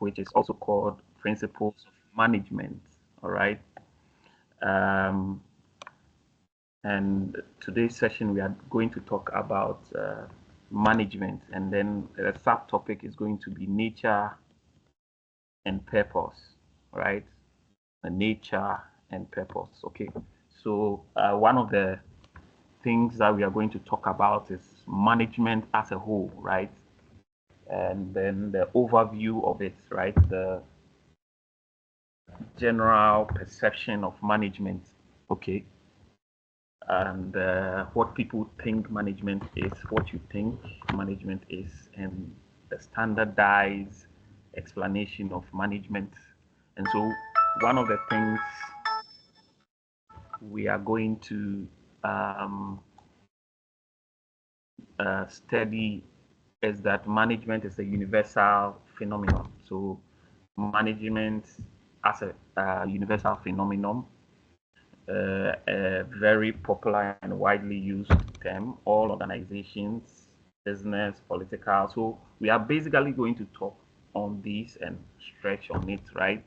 which is also called Principles of Management. All right. And today's session, we are going to talk about management, and then the subtopic is going to be nature and purpose, right? The nature and purpose. Okay. So one of the things that we are going to talk about is management as a whole, right? And then the overview of it, right? The general perception of management, okay? And what people think management is, what you think management is, and the standardized explanation of management. And so one of the things we are going to study is that management is a universal phenomenon. So management as a universal phenomenon, a very popular and widely used term, all organizations, business, political. So we are basically going to talk on this and stretch on it, right?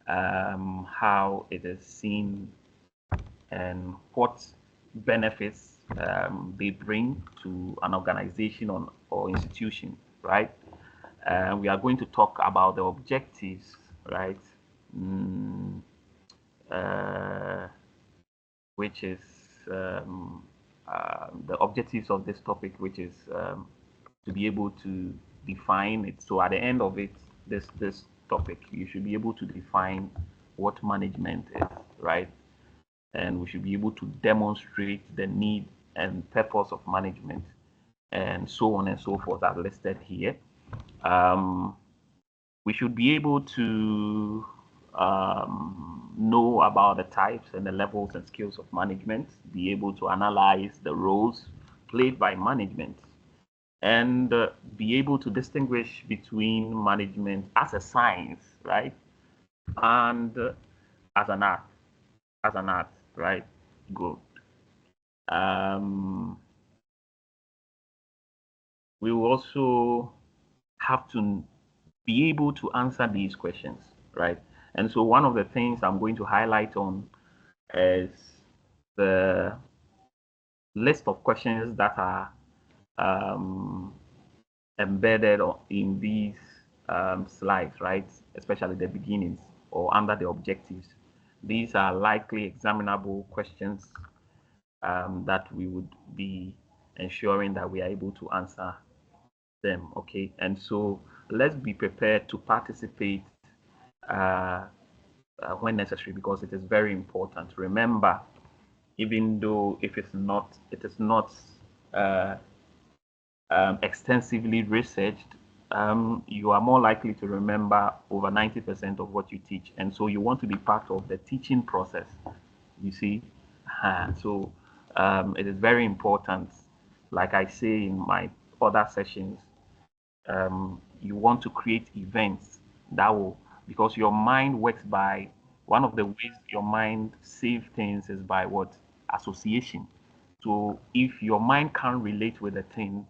How it is seen and what benefits they bring to an organization or institution, right? We are going to talk about the objectives, right? Which is the objectives of this topic, which is to be able to define it. So at the end of it, this topic, you should be able to define what management is, right? And we should be able to demonstrate the need and purpose of management, and so on and so forth are listed here. We should be able to know about the types and the levels and skills of management, be able to analyze the roles played by management, and be able to distinguish between management as a science, right, and as an art, right? Good. We will also have to be able to answer these questions, right? And so one of the things I'm going to highlight on is the list of questions that are embedded in these slides, right? Especially the beginnings or under the objectives. These are likely examinable questions that we would be ensuring that we are able to answer them, okay? And so let's be prepared to participate when necessary, because it is very important. Remember, even though if it is not extensively researched, you are more likely to remember over 90% of what you teach. And so you want to be part of the teaching process, you see. So it is very important, like I say in my other sessions, you want to create events that will, because your mind works by, one of the ways your mind saves things is by what? Association. So if your mind can't relate with a thing,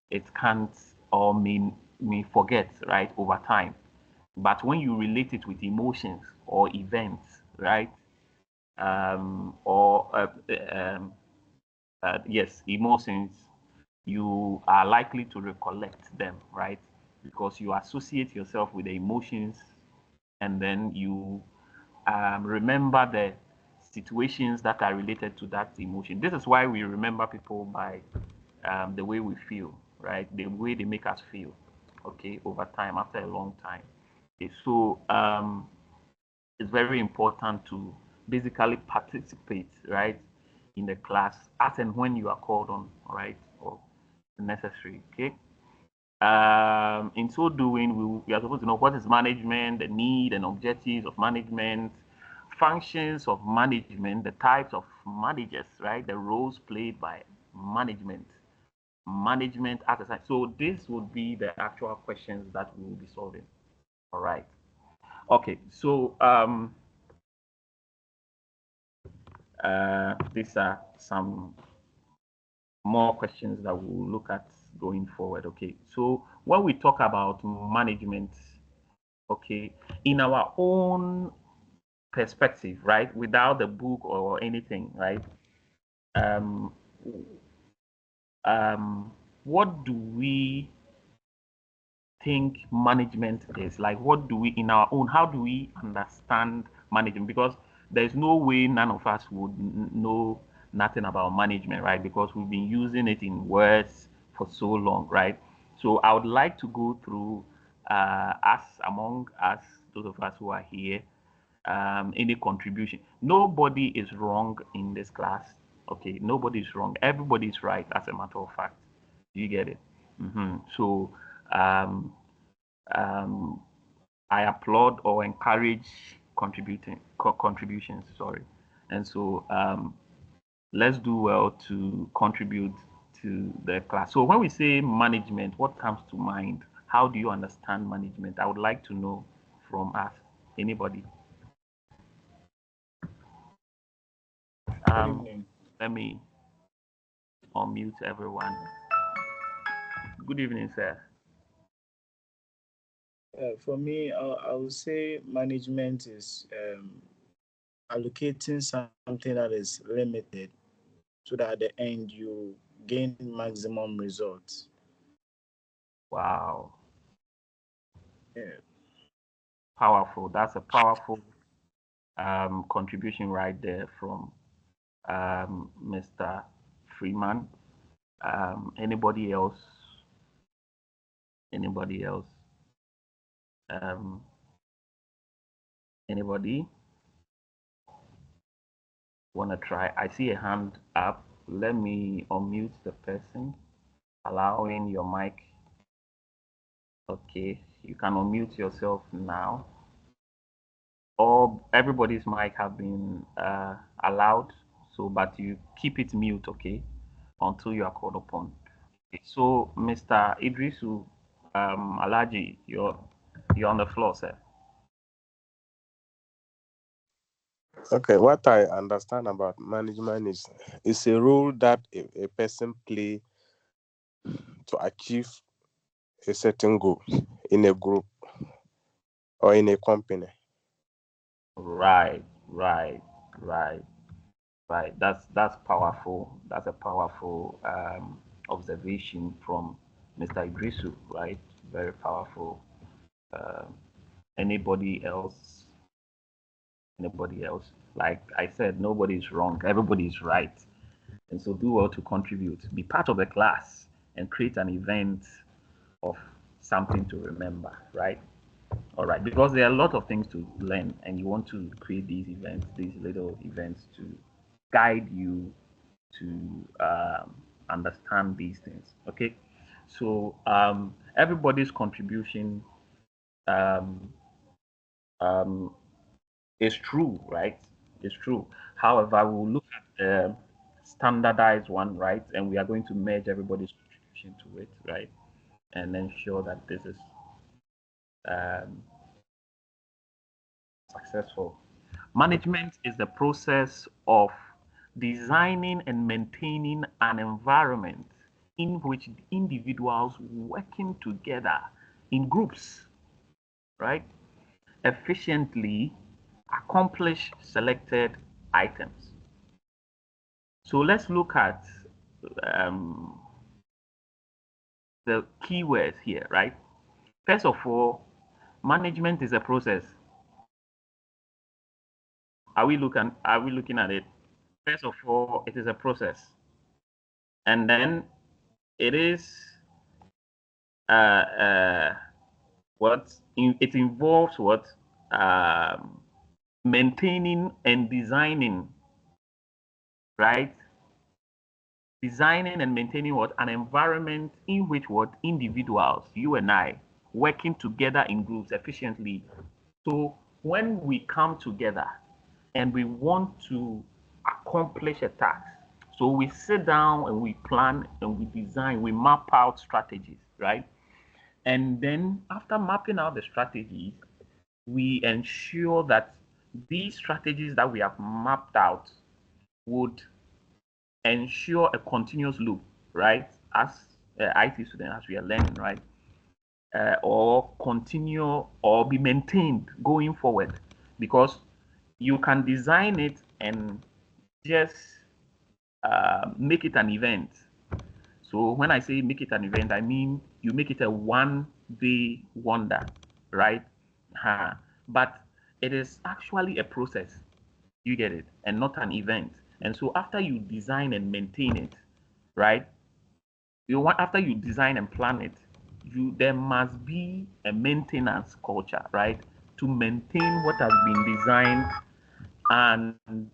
it can't or may forget, right, over time. But when you relate it with emotions or events, right, yes, emotions, you are likely to recollect them, right? Because you associate yourself with the emotions, and then you remember the situations that are related to that emotion. This is why we remember people by the way we feel, right? The way they make us feel, okay, over time, after a long time. Okay, so it's very important to basically participate, right, in the class as and when you are called on, right, or necessary, okay? In so doing, we are supposed to know what is management, the need and objectives of management, functions of management, the types of managers, right, the roles played by management as a science. So this would be the actual questions that we will be solving. All right. Okay. So these are some more questions that we'll look at going forward. Okay. So when we talk about management, okay, in our own perspective, right, without the book or anything, right? Um, what do we think management is? Like, what do we, in our own, how do we understand management? Because there's no way none of us would know nothing about management, right? Because we've been using it in words for so long, right? So I would like to go through us, among us, those of us who are here, any contribution. Nobody is wrong in this class. Okay, nobody is wrong. Everybody is right, as a matter of fact. Do you get it? So um, um, I applaud or encourage contributions. Sorry, and so let's do well to contribute to the class. So when we say management, what comes to mind? How do you understand management? I would like to know from us. Anybody? Good Um, evening. let me unmute everyone. Good evening, sir. For me, I would say management is allocating something that is limited so that at the end you gain maximum results. Wow, Yeah. powerful. That's a powerful contribution right there from Mr. Freeman. Anybody else? Anybody else? Um, anybody want to try? I see a hand up. Let me unmute the person, allowing your mic. Okay, you can unmute yourself now. All everybody's mic have been allowed, so but you keep it mute, okay, until you are called upon. Okay, so Mr. Idrisu Alaji, you're on the floor, sir. Okay, what I understand about management is it's a role that a person play to achieve a certain goal in a group or in a company. Right, right, right, right. That's powerful. That's a powerful observation from Mr. Idrisu, right? Very powerful. Um, anybody else? Anybody else? Like I said, nobody is wrong. Everybody is right. And so do well to contribute. Be part of the class and create an event of something to remember, right? All right, because there are a lot of things to learn, and you want to create these events, these little events to guide you to understand these things. Okay, so everybody's contribution um, um, is true, right? It's true. However, we'll look at the standardized one, right? And we are going to merge everybody's contribution to it, right? And ensure that this is um, successful. Management is the process of designing and maintaining an environment in which individuals working together in groups, right, efficiently accomplish selected items. So let's look at um, the keywords here, right? First of all, management is a process. Are we looking at it? First of all, it is a process, and then it is uh, uh, it involves what um, maintaining and designing, right? Designing and maintaining what an environment in which what individuals, you and I, working together in groups efficiently. So when we come together and we want to accomplish a task, so we sit down and we plan and we design, we map out strategies, right? And then after mapping out the strategies, we ensure that these strategies that we have mapped out would ensure a continuous loop, right? As IT student, as we are learning, right? or continue or be maintained going forward, because you can design it and just make it an event. So when I say make it an event, I mean you make it a one-day wonder, right? But it is actually a process. You get it, and not an event. And so after you design and maintain it, right? After you design and plan it, there must be a maintenance culture, right? To maintain what has been designed and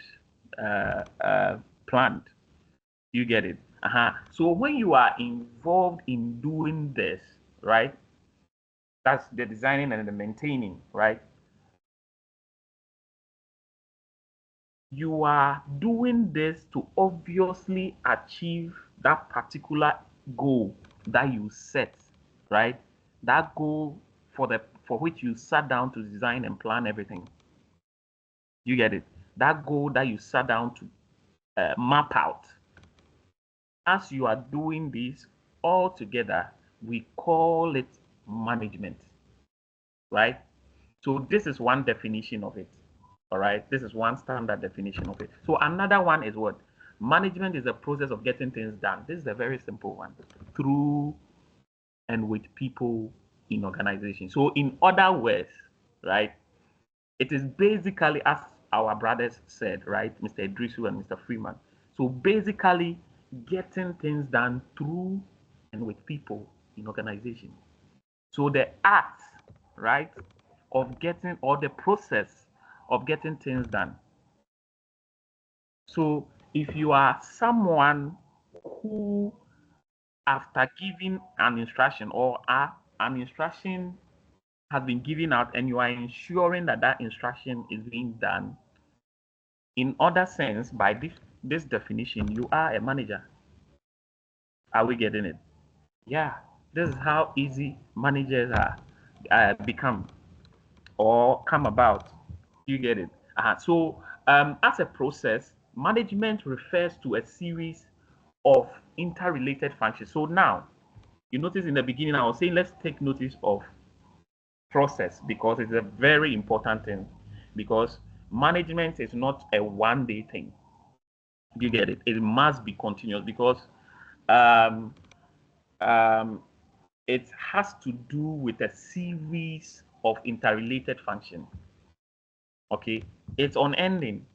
planned. You get it? So when you are involved in doing this, right? That's the designing and the maintaining, right? You are doing this to obviously achieve that particular goal that you set, right? That goal for which you sat down to design and plan everything. You get it? That goal that you sat down to map out. As you are doing this all together, we call it management, right? So this is one definition of it. All right, this is one standard definition of it. So another one is what? Management is a process of getting things done. This is a very simple one. Through and with people in organization. So in other words, right, it is basically, as our brothers said, right, Mr. Idrisu and Mr. Freeman. So basically getting things done through and with people in organization. So the art, right, of getting, or the process of getting things done. So if you are someone who, after giving an instruction or an instruction has been given out, and you are ensuring that that instruction is being done, in other sense, by this definition, you are a manager. Are we getting it? Yeah, this is how easy managers are become or come about. You get it? So as a process, management refers to a series of interrelated functions. So now, you notice in the beginning, I was saying let's take notice of process, because it's a very important thing, because management is not a one-day thing. You get it? It must be continuous, because um, um, it has to do with a series of interrelated functions. Okay, it's unending.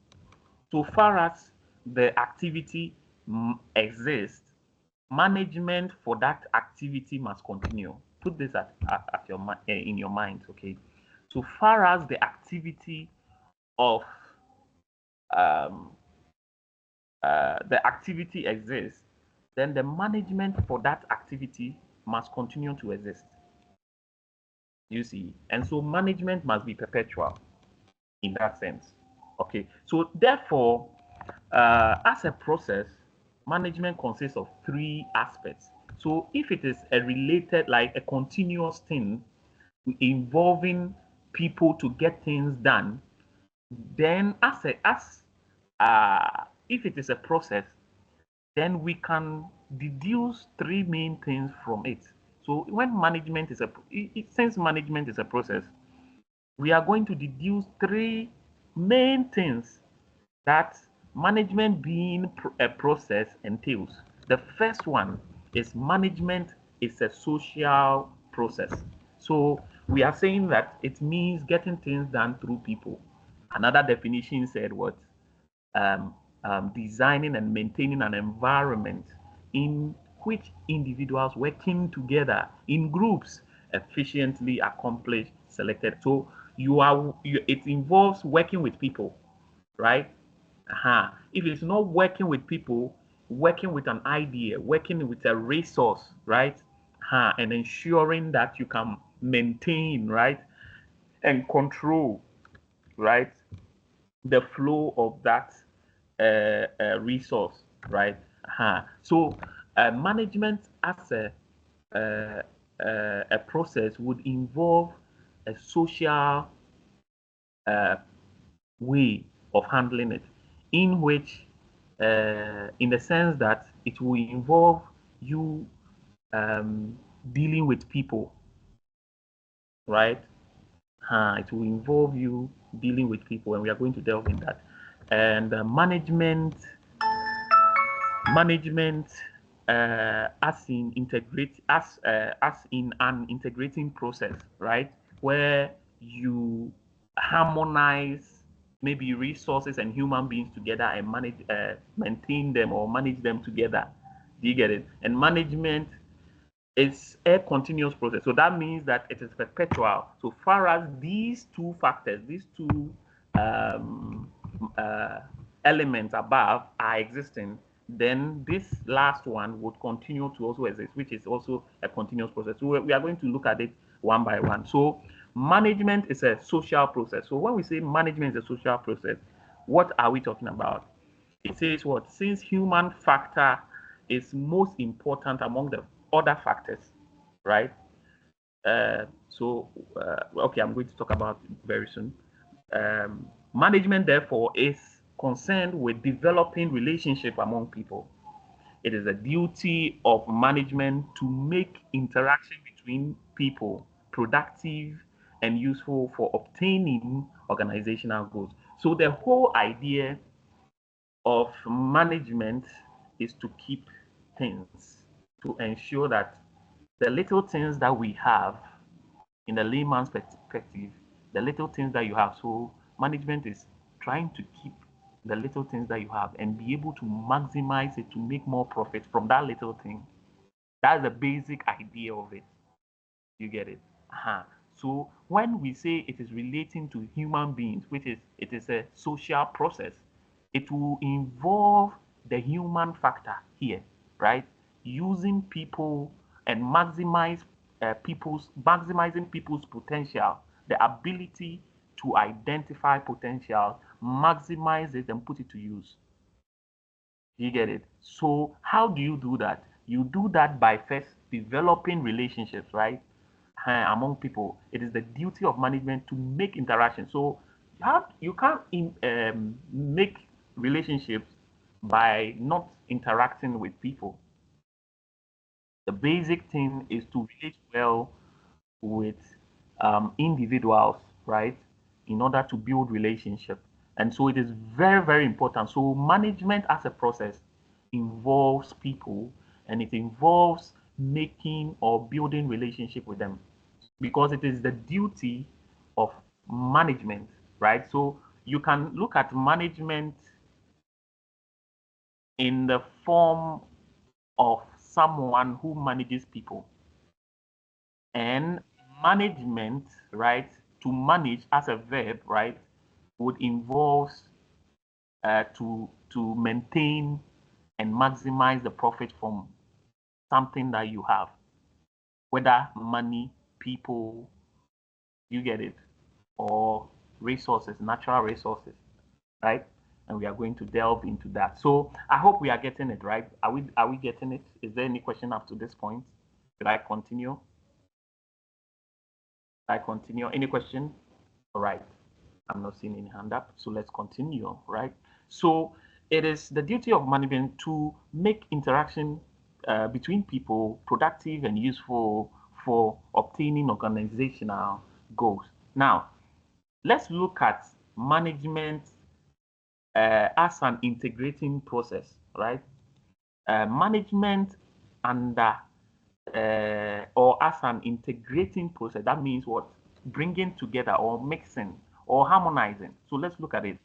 So far as the activity exists, management for that activity must continue. Put this at your in your mind, okay? So far as the activity of the activity exists, then the management for that activity must continue to exist. You see, and so management must be perpetual in that sense. Okay, so therefore, as a process, management consists of three aspects. So if it is a related, like a continuous thing involving people to get things done, then if it is a process, then we can deduce three main things from it. So when management is since management is a process, we are going to deduce three main things that management being a process entails. The first one is management is a social process. So we are saying that it means getting things done through people. Another definition said what? Um, Designing and maintaining an environment in which individuals working together in groups efficiently accomplish selected. So it involves working with people, right? If it's not working with people, working with an idea, working with a resource, right? And ensuring that you can maintain, right? And control, right? The flow of that resource, right? So management as a process would involve a social way of handling it, in which, in the sense that it will involve you dealing with people, right? It will involve you dealing with people, and we are going to delve in that. And management as in an integrating process, right? Where you harmonize maybe resources and human beings together and maintain them or manage them together. Do you get it? And management is a continuous process. So that means that it is perpetual. So far as these two factors, these two um, uh, elements above are existing, then this last one would continue to also exist, which is also a continuous process. So we are going to look at it one by one. So management is a social process. So when we say management is a social process, what are we talking about? It says what? Since human factor is most important among the other factors, right? Okay, I'm going to talk about it very soon. Management, therefore, is concerned with developing relationship among people. It is a duty of management to make interaction between people productive and useful for obtaining organizational goals. So the whole idea of management is to keep things, to ensure that the little things that we have in the layman's perspective, the little things that you have. So management is trying to keep the little things that you have and be able to maximize it to make more profit from that little thing. That's the basic idea of it. You get it? So when we say it is relating to human beings, which is it is a social process, it will involve the human factor here, right? Using people and maximizing people's potential, the ability to identify potential, maximize it and put it to use. You get it? So how do you do that? You do that by first developing relationships, right? Among people. It is the duty of management to make interaction. So you can't make relationships by not interacting with people. The basic thing is to relate well with individuals, right, in order to build relationship. And so it is very, very important. So management as a process involves people, and it involves making or building relationship with them, because it is the duty of management, right? So you can look at management in the form of someone who manages people. And management, right, to manage as a verb, right, would involve to maintain and maximize the profit from something that you have, whether money, people, you get it, or resources, natural resources, right? And we are going to delve into that. So I hope we are getting it right. Are we getting it? Is there any question up to this point? Should I continue? Any question? All right. I'm not seeing any hand up, so let's continue, right? So it is the duty of management to make interaction between people productive and useful for obtaining organizational goals. Now, let's look at management as an integrating process, right? Management under or as an integrating process. That means what? Bringing together or mixing or harmonizing. So let's look at it.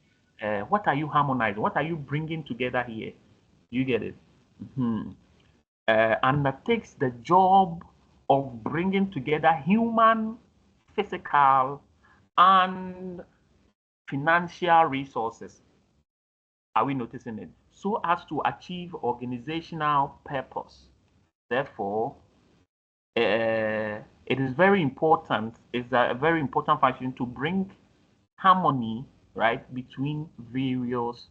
What are you harmonizing? What are you bringing together here? You get it? Undertakes the job of bringing together human, physical, and financial resources. Are we noticing it? So as to achieve organizational purpose. Therefore, it is very important. It's a very important function to bring harmony, right, between various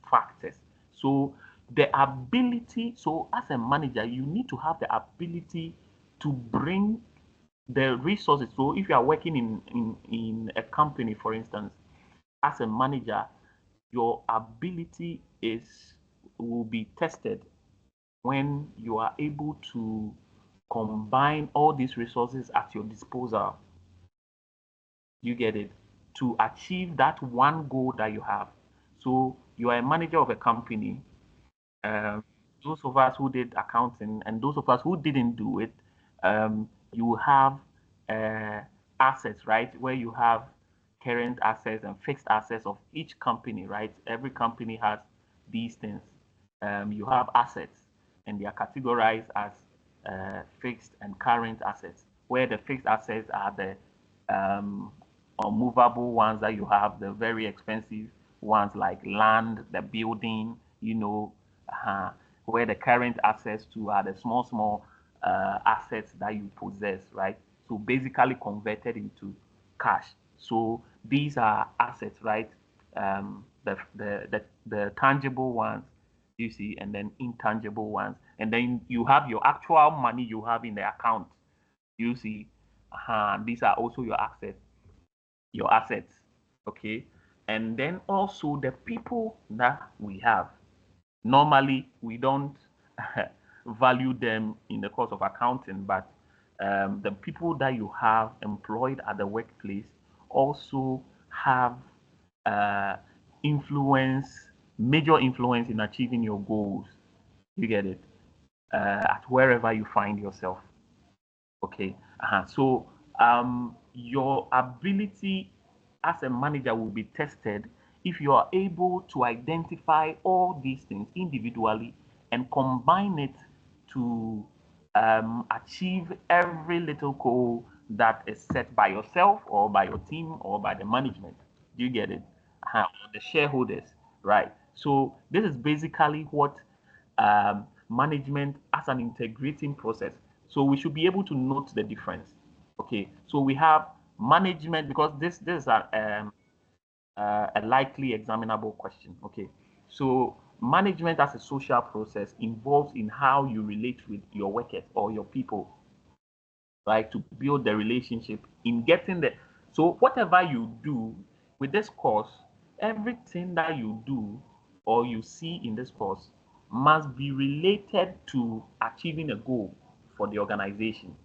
factors. So the ability. So as a manager, you need to have the ability to bring the resources. So if you are working in a company, for instance, as a manager, your ability will be tested when you are able to combine all these resources at your disposal. You get it? To achieve that one goal that you have. So you are a manager of a company. Um, those of us who did accounting and those of us who didn't do it, you have uh, assets, right? Where you have current assets and fixed assets of each company, right? Every company has these things. You have assets, and they are categorized as fixed and current assets, where the fixed assets are the unmovable ones that you have, the very expensive ones like land, the building, where the current assets to are the small assets that you possess, right? So basically converted into cash. So these are assets, right? The tangible ones, you see, and then intangible ones, and then you have your actual money you have in the account, you see. These are also your assets, okay? And then also the people that we have. Normally, we don't value them in the course of accounting, but the people that you have employed at the workplace also have uh, influence, major influence in achieving your goals. You get it? At wherever you find yourself. Okay. So your ability as a manager will be tested if you are able to identify all these things individually and combine it to achieve every little goal that is set by yourself or by your team or by the management. Do you get it? The shareholders, right? So this is basically what management as an integrating process. So we should be able to note the difference. Okay, so we have management because this is a likely examinable question. Okay, so management as a social process involves in how you relate with your workers or your people, right? To build the relationship in getting the. So whatever you do with this course, everything that you do or you see in this course must be related to achieving a goal for the organization.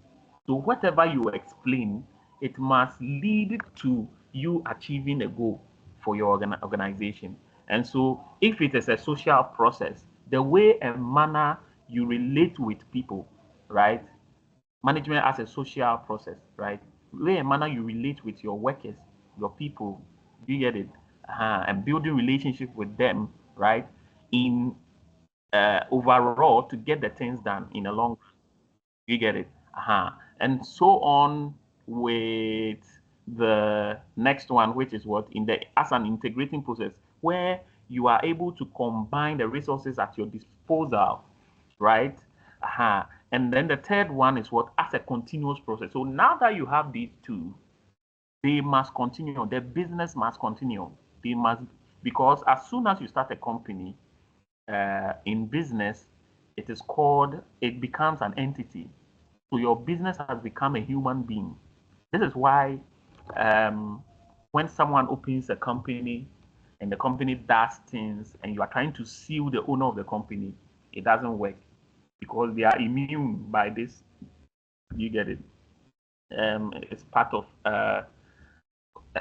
So whatever you explain, it must lead to you achieving a goal for your organization. And so if it is a social process, the way and manner you relate with people, right? Management as a social process, right? Way and manner you relate with your workers, your people, you get it? And building relationship with them, right? In overall to get the things done in a long run. You get it? And so on with the next one, which is what in the as an integrating process, where you are able to combine the resources at your disposal, right? And then the third one is what as a continuous process. So now that you have these two, they must continue. The business must continue. They must, because as soon as you start a company in business, it becomes an entity. So your business has become a human being. This is why when someone opens a company and the company does things and you are trying to sue the owner of the company, it doesn't work because they are immune by this. You get it? It's part of a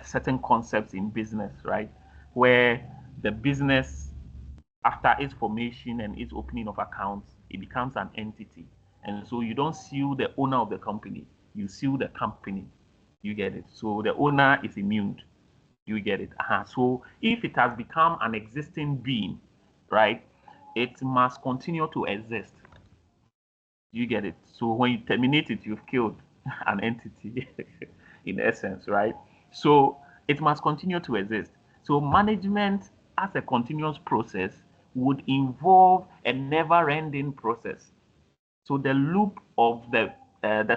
certain concepts in business, right? Where the business, after its formation and its opening of accounts, it becomes an entity. And so you don't sue the owner of the company, you sue the company. You get it? So the owner is immune. You get it? So if it has become an existing being, right, it must continue to exist. You get it? So when you terminate it, you've killed an entity in essence, right? So it must continue to exist. So management as a continuous process would involve a never-ending process. So the loop of the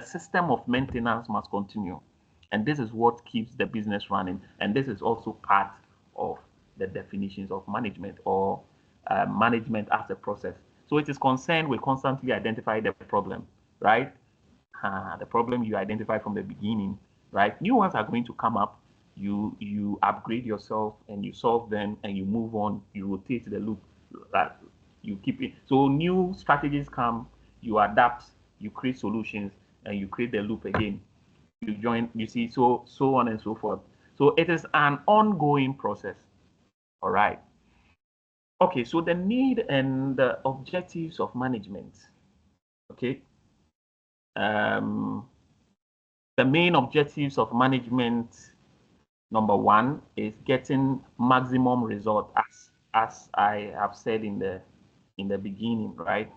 system of maintenance must continue, and this is what keeps the business running. And this is also part of the definitions of management or management as a process. So it is concerned with constantly identifying the problem, right? The problem you identify from the beginning, right? New ones are going to come up. You upgrade yourself and you solve them and you move on. You rotate the loop. Right? You keep it. So new strategies come. You adapt. You create solutions and you create the loop again. You join. You see. So on and so forth. So it is an ongoing process. All right. Okay, so the need and the objectives of management. Okay. The main objectives of management, number one, is getting maximum result, as I have said in the beginning, right?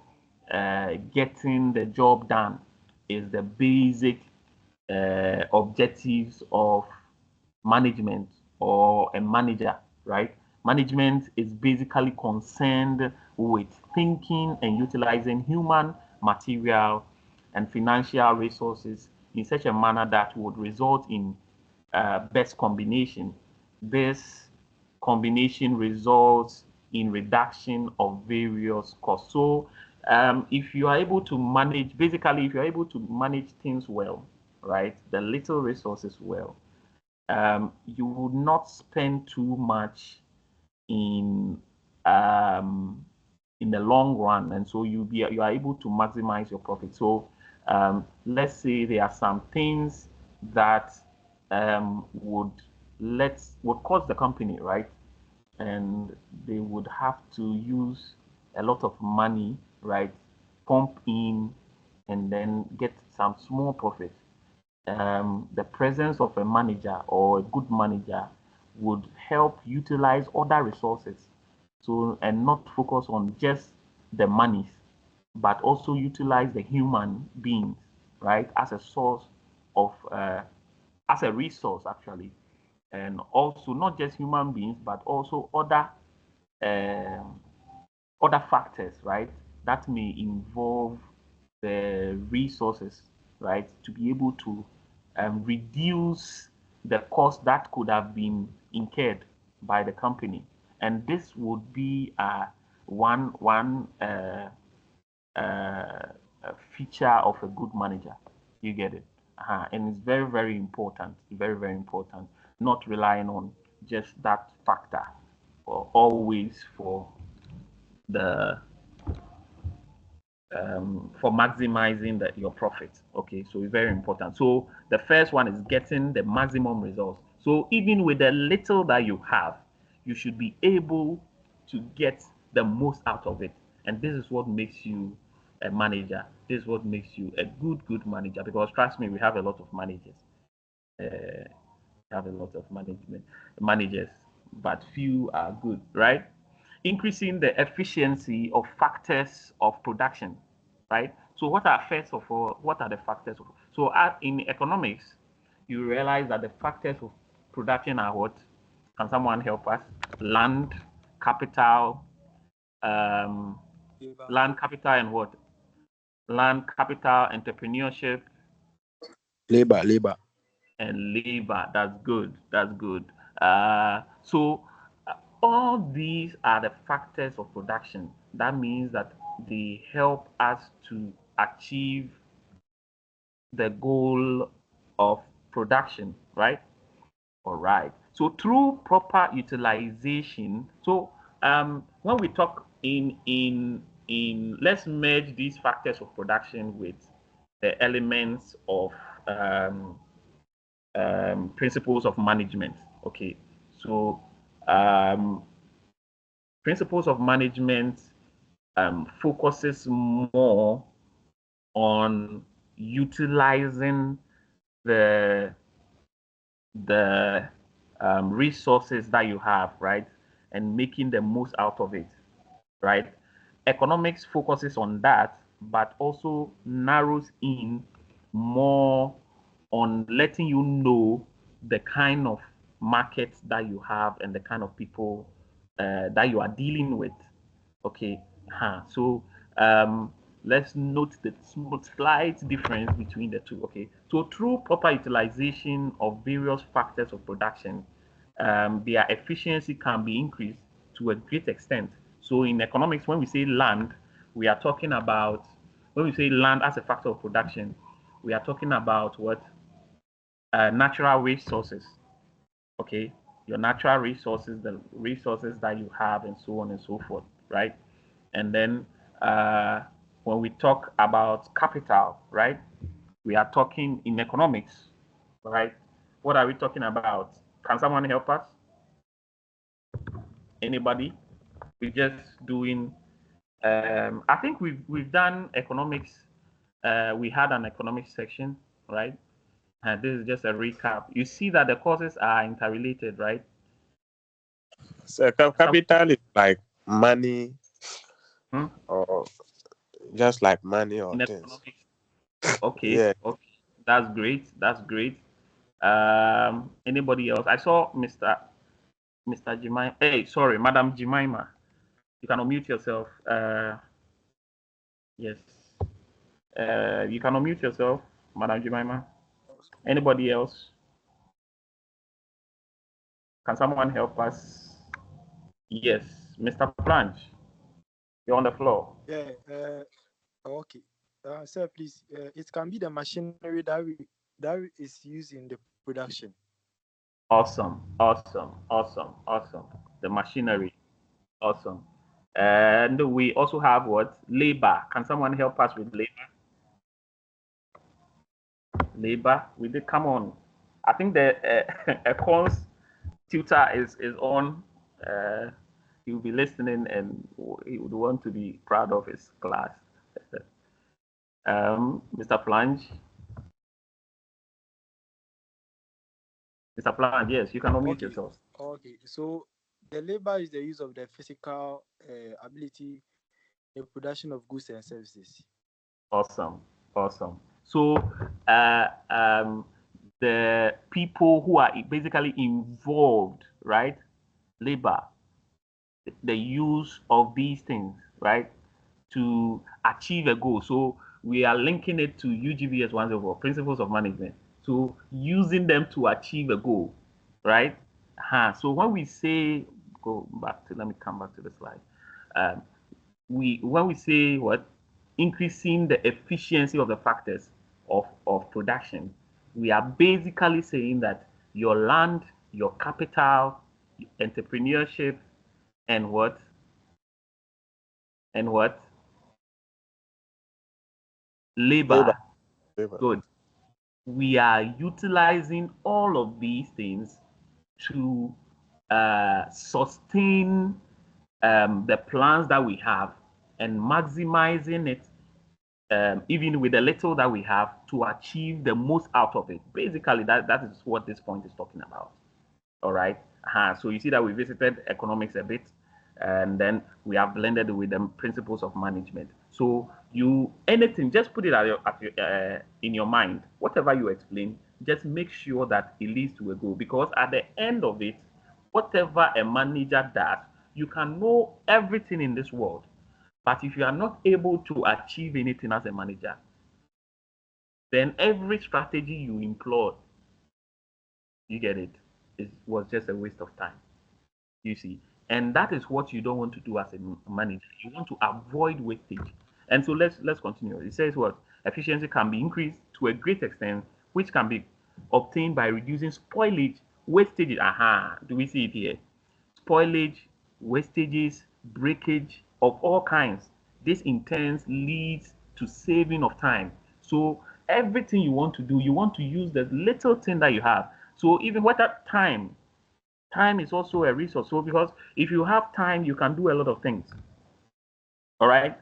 Getting the job done is the basic objectives of management or a manager, right? Management is basically concerned with thinking and utilizing human, material, and financial resources in such a manner that would result in best combination. This combination results in reduction of various costs. So if you are able to manage, basically, if you're able to manage things well, right, the little resources well, you would not spend too much in in the long run, and so you are able to maximize your profit. So let's say there are some things that would cost the company, right, and they would have to use a lot of money, right, pump in and then get some small profit. The presence of a manager or a good manager would help utilize other resources, so and not focus on just the monies, but also utilize the human beings, right, as a source of as a resource actually, and also not just human beings but also um, other factors, right, that may involve the resources, right, to be able to reduce the cost that could have been incurred by the company. And this would be one feature of a good manager. You get it? And it's very, very important, very, very important, not relying on just that factor or always the for maximizing your profit. Okay, so it's very important. So the first one is getting the maximum results. So even with the little that you have, you should be able to get the most out of it. And this is what makes you a manager. This is what makes you a good manager. Because trust me, we have a lot of managers. Have a lot of managers, but few are good, right? Increasing the efficiency of factors of production, right? So what are first of all, what are the factors of, so in economics, you realize that the factors of production are what? Can someone help us? Land, capital, um, land capital and what? Land capital, entrepreneurship, Labor. and labor. That's good. That's good. So all these are the factors of production. That means that they help us to achieve the goal of production, right? All right. So through proper utilization. So when we talk in let's merge these factors of production with the elements of principles of management. Okay, so principles of management focuses more on utilizing the resources that you have, right, and making the most out of it, right? Economics focuses on that, but also narrows in more on letting you know the kind of market that you have and the kind of people that you are dealing with. Okay, so let's note the slight difference between the two. Okay, so through proper utilization of various factors of production, their efficiency can be increased to a great extent. So in economics, when we say land, we are talking about, when we say land as a factor of production, we are talking about what? Natural resources. Okay, your natural resources, the resources that you have, and so on and so forth, right? And then when we talk about capital, right, we are talking in economics, right? What are we talking about? Can someone help us? Anybody? We're just doing. I think we've done economics. We had an economics section, right? And this is just a recap. You see that the courses are interrelated, right? So capital is like money, or just like money or In things. economics. Okay, Yeah. okay, that's great. That's great. Anybody else? I saw Mr. Jemima. Hey, sorry, Madam Jemima. You can unmute yourself. Yes. You can unmute yourself, Madam Jemima. Anybody else? Can someone help us? Yes, Mr. Planch. You're on the floor. Yeah. Okay. Sir, please. It can be the machinery that is used in the production. Awesome, awesome, awesome, awesome. The machinery. Awesome. And we also have what? Labor. Can someone help us with labor? Labor. We did come on. I think the Econs tutor is on. He'll be listening and he would want to be proud of his class. Mr. Plange. Mr. Plange, yes, you can unmute yourself. Okay. So the labor is the use of the physical ability in production of goods and services. Awesome, awesome. So the people who are basically involved, right? Labor, the use of these things, right, to achieve a goal. So we are linking it to UGBS 104, Principles of Management. So using them to achieve a goal, right? So when we say, let me come back to the slide. When we say what? Increasing the efficiency of the factors of production, we are basically saying that your land, your capital, entrepreneurship, and what? And what? Labor. Good. We are utilizing all of these things to sustain the plans that we have and maximizing it, even with the little that we have, to achieve the most out of it. Basically, that is what this point is talking about. All right. So you see that we visited economics a bit, and then we have blended with the principles of management. So anything, just put it in your mind. Whatever you explain, just make sure that it leads to a goal. Because at the end of it, whatever a manager does, you can know everything in this world, but if you are not able to achieve anything as a manager, then every strategy you employ, you get it, it was just a waste of time. You see, and that is what you don't want to do as a manager. You want to avoid wastage. And so let's continue. It says what? Efficiency can be increased to a great extent, which can be obtained by reducing spoilage, wastage. Do we see it here? Spoilage, wastages, breakage of all kinds. This in turn leads to saving of time. So everything you want to do, you want to use the little thing that you have. So even what that time is also a resource. So because if you have time, you can do a lot of things. All right.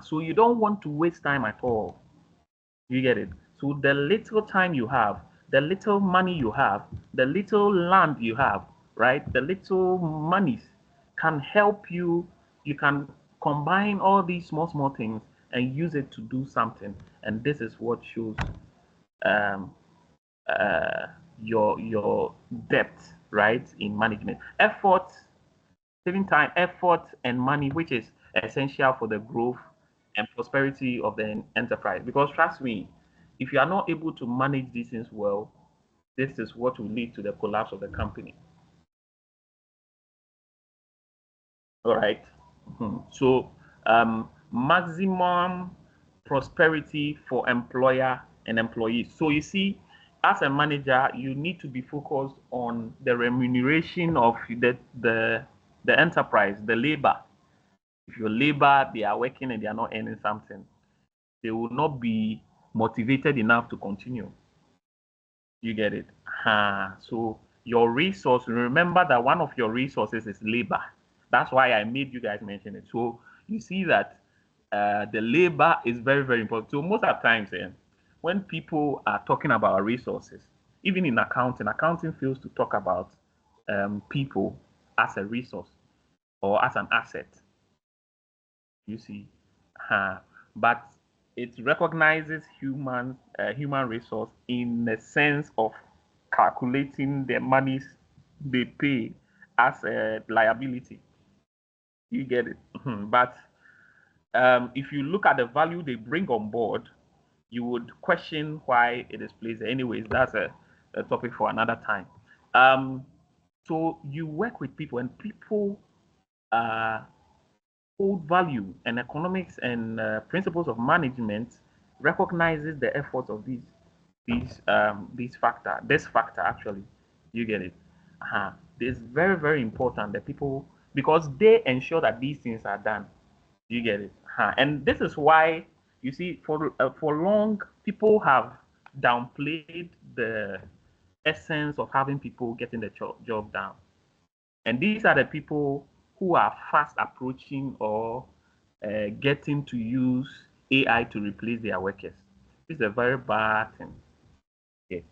So you don't want to waste time at all. You get it? So the little time you have, the little money you have, the little land you have, right? The little monies can help you. You can combine all these small things and use it to do something. And this is what shows um, your depth, right, in management. Effort, saving time, effort, and money, which is essential for the growth and prosperity of the enterprise. Because trust me, if you are not able to manage these things well, this is what will lead to the collapse of the company. All right. So maximum prosperity for employer and employees. So you see, as a manager, you need to be focused on the remuneration of the enterprise, the labor. If your labor, they are working and they are not earning something, they will not be motivated enough to continue. You get it? So your resource, remember that one of your resources is labor. That's why I made you guys mention it. So you see that the labor is very, very important. So most of the times, when people are talking about resources, even in accounting, accounting fails to talk about people as a resource or as an asset. You see, but it recognizes human resource in the sense of calculating the monies they pay as a liability. You get it? But if you look at the value they bring on board, you would question why it is placed there. Anyways, that's a topic for another time. So you work with people, and people hold value, and economics and principles of management recognizes the efforts of these factor, this factor actually. You get it? It's very, very important that people, because they ensure that these things are done. You get it? And this is why you see for long people have downplayed the essence of having people getting the job done. And these are the people who are fast approaching or getting to use AI to replace their workers. This is a very bad thing. Yes,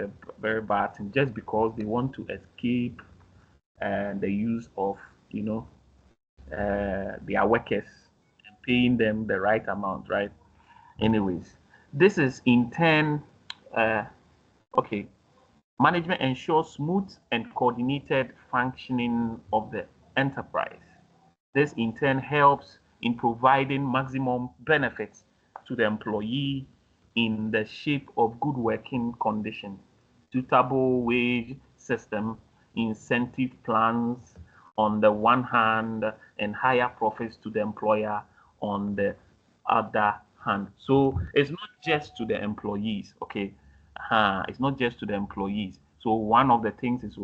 a very bad thing. Just because they want to escape the use of, their workers and paying them the right amount, right? Anyways, this is in turn, okay. Management ensures smooth and coordinated functioning of the enterprise. This in turn helps in providing maximum benefits to the employee in the shape of good working conditions, suitable wage system, incentive plans on the one hand, and higher profits to the employer on the other hand. So it's not just to the employees, okay? It's not just to the employees. So one of the things is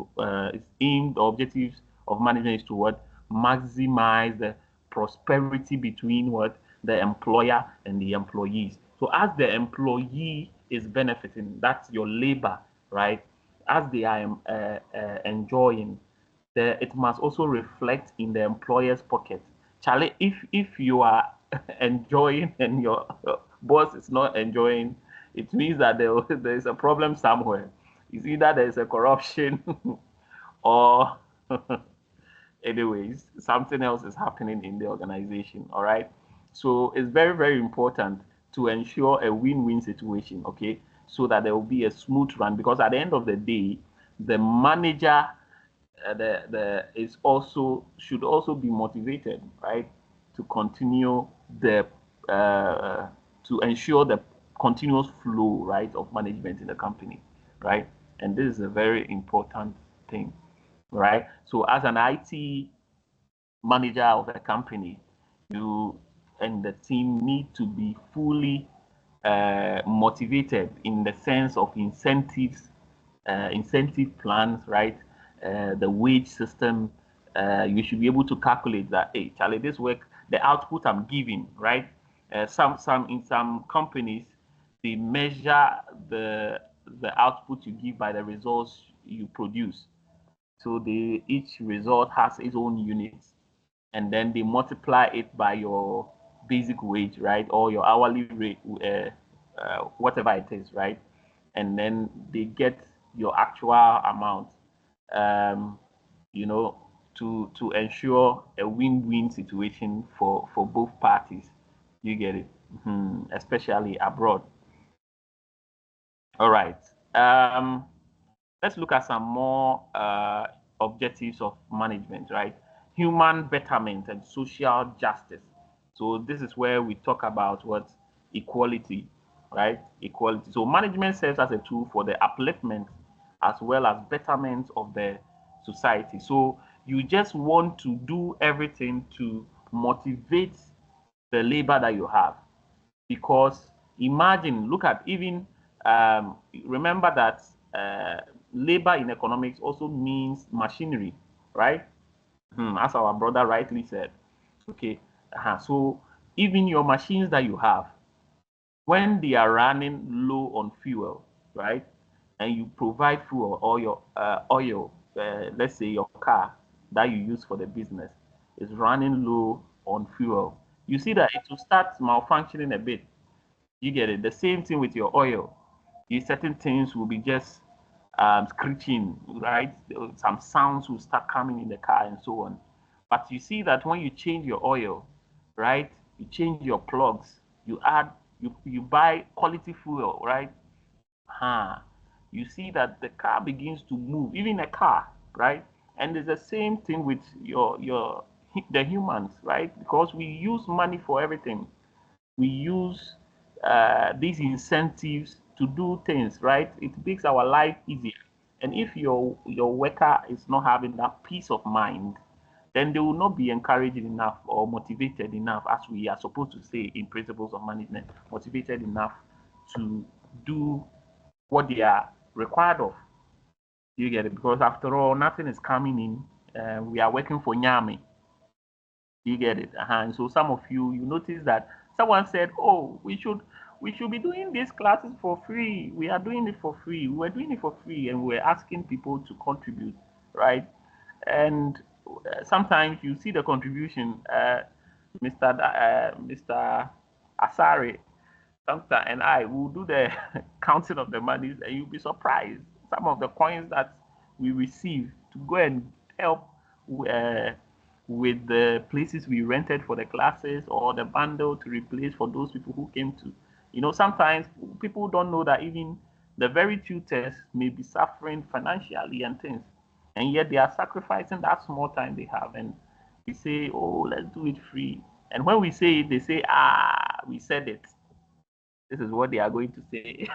aimed, the objectives of management is to what? Maximize the prosperity between what? The employer and the employees. So as the employee is benefiting, that's your labor, right? As they are enjoying, it must also reflect in the employer's pocket. Charlie, if you are enjoying and your boss is not enjoying, it means that there is a problem somewhere. It's either there is a corruption or anyways, something else is happening in the organization. All right. So it's very, very important to ensure a win-win situation, okay, so that there will be a smooth run. Because at the end of the day, the manager the is also should also be motivated, right, to continue the to ensure the continuous flow, right, of management in the company, right? And this is a very important thing, right? So as an IT manager of a company, you and the team need to be fully motivated in the sense of incentives, incentive plans, right? The wage system. You should be able to calculate that. Hey, Charlie, this work, the output I'm giving, right? Some in some companies, they measure the output you give by the results you produce. So each result has its own units, and then they multiply it by your basic wage, right, or your hourly rate, whatever it is, right, and then they get your actual amount, um, you know, to ensure a win-win situation for both parties. You get it, especially abroad. All right. Let's look at some more objectives of management, right? Human betterment and social justice. So this is where we talk about what? Equality, right? Equality. So management serves as a tool for the upliftment as well as betterment of the society. So you just want to do everything to motivate the labor that you have, because imagine, look at even remember that labor in economics also means machinery, right? As our brother rightly said. Okay, so even your machines that you have, when they are running low on fuel, right, and you provide fuel or your oil, let's say your car that you use for the business is running low on fuel, you see that it will start malfunctioning a bit. You get it? The same thing with your oil. These certain things will be just screeching, right? Some sounds will start coming in the car and so on. But you see that when you change your oil, right? You change your plugs, you add, you buy quality fuel, right? You see that the car begins to move, even a car, right? And it's the same thing with your the humans, right? Because we use money for everything. We use these incentives to do things, right? It makes our life easier. And if your worker is not having that peace of mind, then they will not be encouraged enough or motivated enough, as we are supposed to say in principles of management, motivated enough to do what they are required of. You get it? Because after all, nothing is coming in. We are working for Nyami. You get it? And so some of you notice that someone said, "Oh, we should be doing these classes for free. We are doing it for free. We were doing it for free, and we're asking people to contribute, right?" And sometimes you see the contribution, Mr. Asare, sometimes, and I will do the counting of the monies, and you'll be surprised. Some of the coins that we receive to go and help uh, with the places we rented for the classes or the bundle to replace for those people who came to. Sometimes people don't know that even the very tutors may be suffering financially and things, and yet they are sacrificing that small time they have, and we say, "Oh, let's do it free." And when we say it, they say, "Ah, we said it." This is what they are going to say.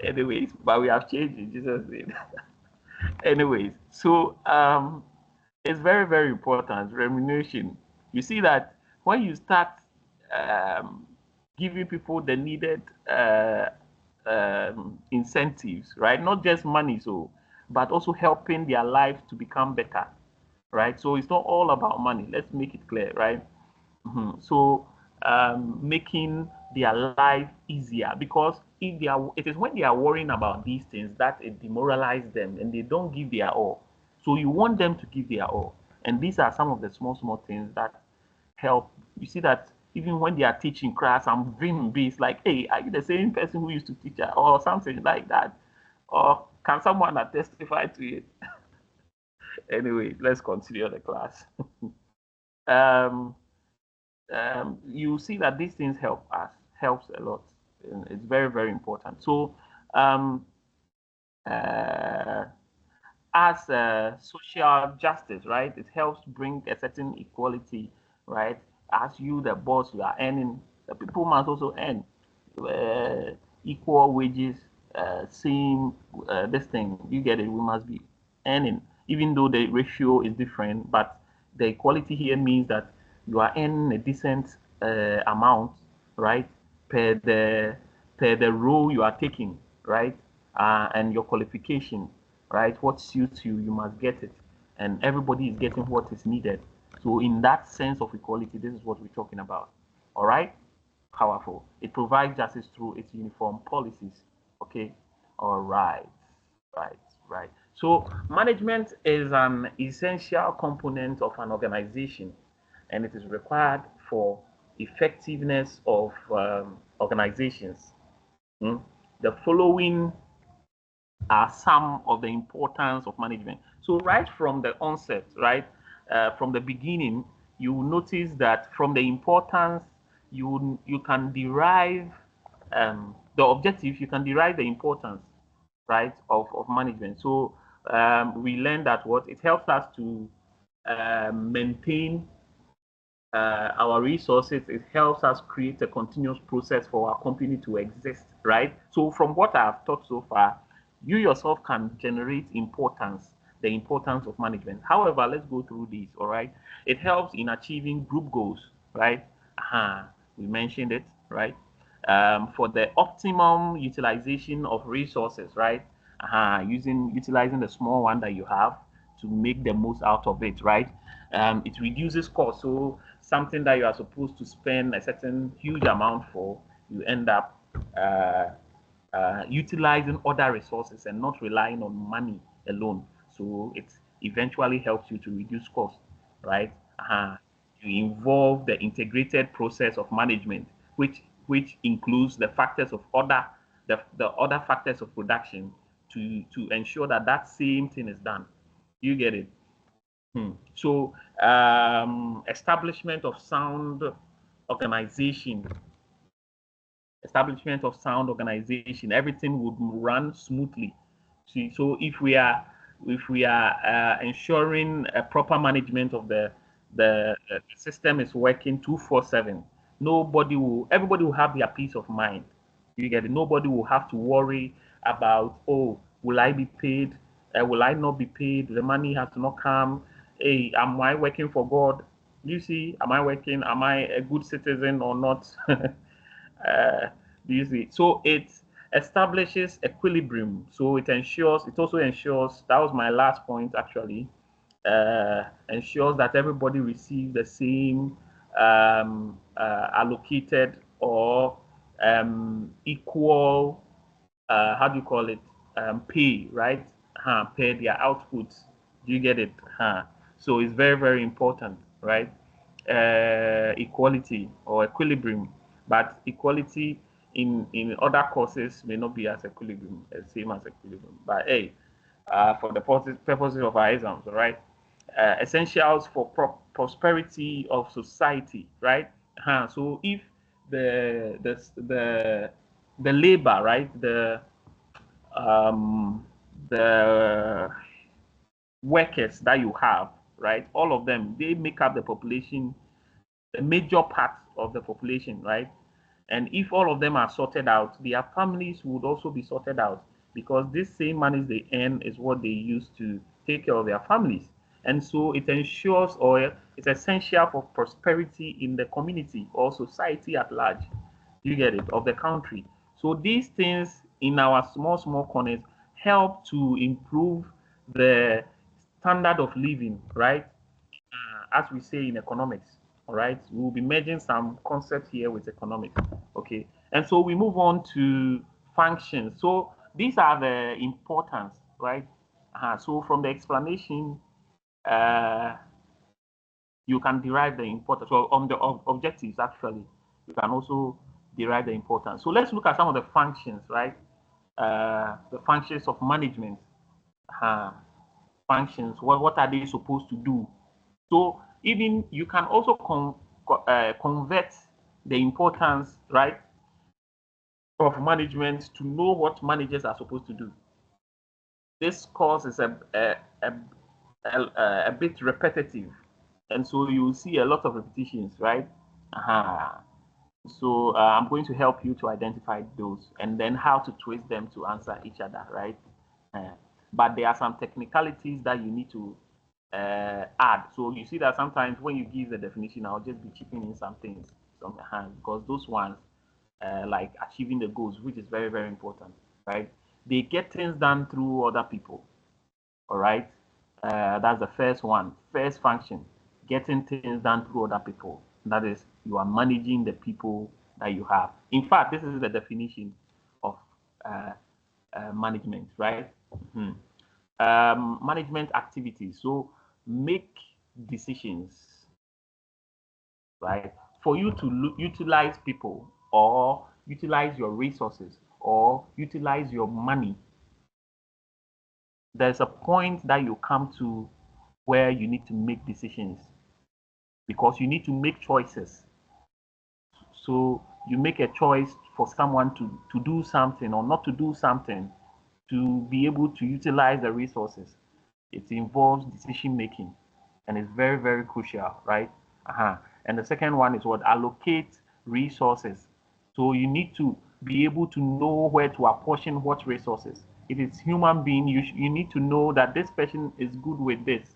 Anyways, but we have changed in Jesus' name. Anyways, so it's very, very important. Remuneration. You see that when you start um, giving people the needed incentives, right? Not just money, but also helping their lives to become better, right? So it's not all about money. Let's make it clear, right? So making their life easier, because if it is when they are worrying about these things that it demoralizes them and they don't give their all. So you want them to give their all, and these are some of the small things that help. You see that even when they are teaching class, I'm dreaming based like, "Hey, are you the same person who used to teach or something like that?" Or can someone testify to it? Anyway, let's continue the class. um, you see that these things helps a lot. And it's very, very important. So um, uh, as social justice, right, it helps bring a certain equality, right? As you, the boss, you are earning, the people must also earn equal wages, same this thing. You get it? We must be earning, even though the ratio is different. But the equality here means that you are earning a decent amount, right, per the role you are taking, right, and your qualification, right? What suits you, you must get it, and everybody is getting what is needed. So in that sense of equality, this is what we're talking about. All right, powerful. It provides justice through its uniform policies. Okay, all right, right, right. So management is an essential component of an organization, and it is required for effectiveness of organizations. Hmm? The following are some of the importance of management. So right from the onset, right, from the beginning, you will notice that from the importance, you can derive the objective, you can derive the importance, right, of management. So we learned that what it helps us to maintain our resources. It helps us create a continuous process for our company to exist, right? So from what I've taught so far, you yourself can generate importance, the importance of management. However, let's go through these, all right? It helps in achieving group goals, right? We mentioned it, right? For the optimum utilization of resources, right? Utilizing the small one that you have to make the most out of it, right? It reduces cost. So something that you are supposed to spend a certain huge amount for, you end up utilizing other resources and not relying on money alone. So it eventually helps you to reduce cost, right? You involve the integrated process of management, which includes the factors of the other factors of production to ensure that that same thing is done. You get it? So establishment of sound organization everything would run smoothly. So if we are ensuring a proper management of the system is working 247, everybody will have their peace of mind. You get it? Nobody will have to worry about, oh, will I be paid? Will I not be paid? The money has not come. Hey, am I working for God? You see, am I working? Am I a good citizen or not? Do you see? So it establishes equilibrium. So it also ensures, that was my last point actually, ensures that everybody receives the same allocated or equal, how do you call it, pay, right? Pay their outputs. Do you get it? So it's very, very important, right? Equality or equilibrium, but equality in other courses may not be as equilibrium, same as equilibrium. But hey, for the purposes of our exams, right? Essentials for prosperity of society, right? So if the the the the labor, right, the workers that you have, right, all of them, they make up the population, the major part of the population, right? And if all of them are sorted out, their families would also be sorted out, because this same money they earn is what they use to take care of their families. And so it ensures, or it's essential for prosperity in the community or society at large. You get it, of the country. So these things in our small, small corners help to improve the standard of living, right? As we say in economics, all right? We will be merging some concepts here with economics, okay? And so we move on to functions. So these are the importance, right? So from the explanation, you can derive the importance. So on the objectives, actually, you can also derive the importance. So let's look at some of the functions, right? The functions of management. Functions, what are they supposed to do? So even you can also convert the importance, right, of management to know what managers are supposed to do. This course is a bit repetitive, and so you will see a lot of repetitions, right? So I'm going to help you to identify those and then how to twist them to answer each other, right? But there are some technicalities that you need to add. So you see that sometimes when you give the definition, I'll just be chipping in some things because those ones, like achieving the goals, which is very, very important, right? They get things done through other people, all right? That's the first one. First function, getting things done through other people. That is, you are managing the people that you have. In fact, this is the definition of management, right? Management activities. So make decisions, right? For you to utilize people or utilize your resources or utilize your money, there's a point that you come to where you need to make decisions because you need to make choices. So you make a choice for someone to do something or not to do something to be able to utilize the resources. It involves decision making and it's very, very crucial, right? And the second one is what? Allocate resources. So you need to be able to know where to apportion what resources. If it's human being, you need to know that this person is good with this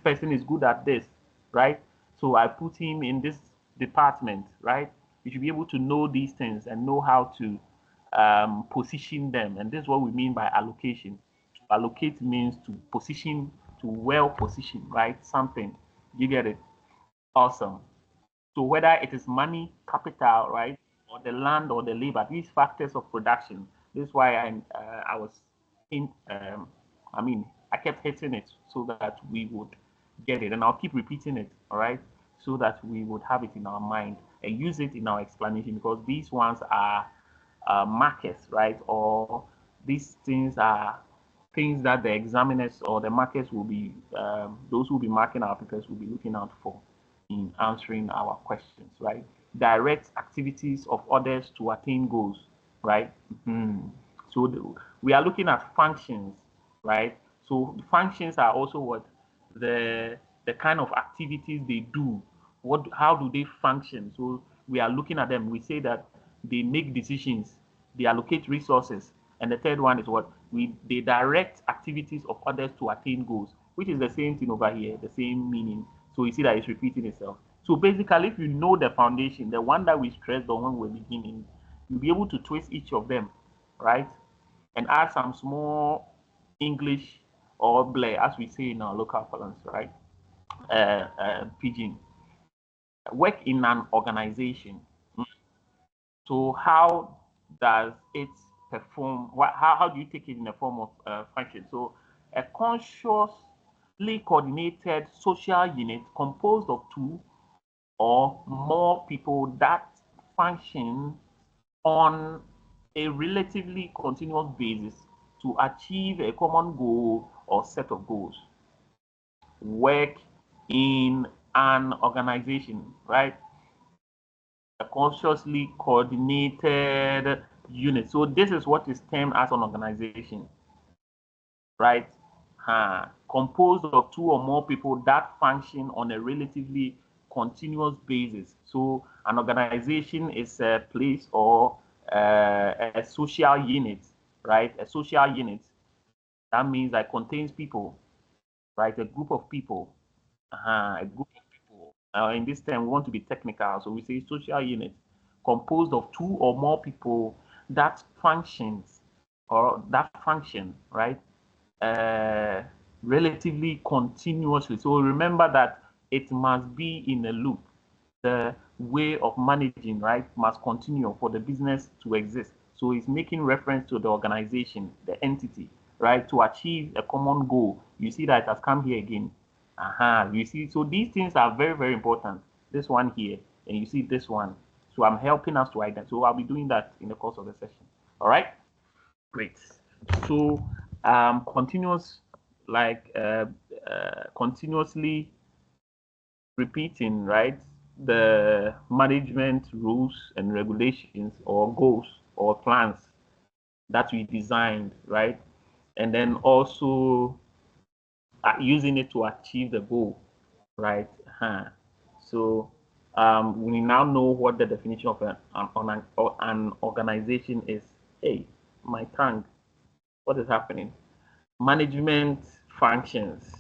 person is good at this, right? So I put him in this department, right? You should be able to know these things and know how to position them. And this is what we mean by allocation. To allocate means to position, to well position, right? Something. You get it? Awesome. So whether it is money, capital, right, or the land or the labor, these factors of production, This is why I was in. I kept hitting it so that we would get it, and I'll keep repeating it. All right, so that we would have it in our mind and use it in our explanation, because these ones are markers, right? Or these things are things that the examiners or the markers will be, those who will be marking our papers will be looking out for in answering our questions, right? Direct activities of others to attain goals, right? So we are looking at functions, right? So functions are also what the kind of activities they do. How do they function? So we are looking at them. We say that they make decisions, they allocate resources, and the third one is what they direct activities of others to attain goals, which is the same thing over here, the same meaning. So you see that it's repeating itself. So basically, if you know the foundation, the one that we stressed on when we're beginning, you'll be able to twist each of them, right? And add some small English or blay, as we say in our local parlance, right? Pidgin. Work in an organization. So how does it perform? How do you take it in the form of function? So a consciously coordinated social unit composed of two or more people that function on a relatively continuous basis to achieve a common goal or set of goals. Work in an organization, right? A consciously coordinated unit. So this is what is termed as an organization, right? Composed of two or more people that function on a relatively continuous basis. So an organization is a place or a social unit, right? A social unit. That means that contains people, right? A group of people. A group of people. In this term, we want to be technical, so we say social unit composed of two or more people that functions or that function, right? Relatively continuously. So remember that it must be in a loop. The way of managing, right, must continue for the business to exist. So it's making reference to the organization, the entity, right, to achieve a common goal. You see that it has come here again. You see, so these things are very, very important. This one here, and you see this one. So I'm helping us to identify. So I'll be doing that in the course of the session. All right, great. So continuous, like continuously repeating, right? The management rules and regulations or goals or plans that we designed, right? And then also using it to achieve the goal, right? So we now know what the definition of an organization is. Hey, my tongue, what is happening? Management functions.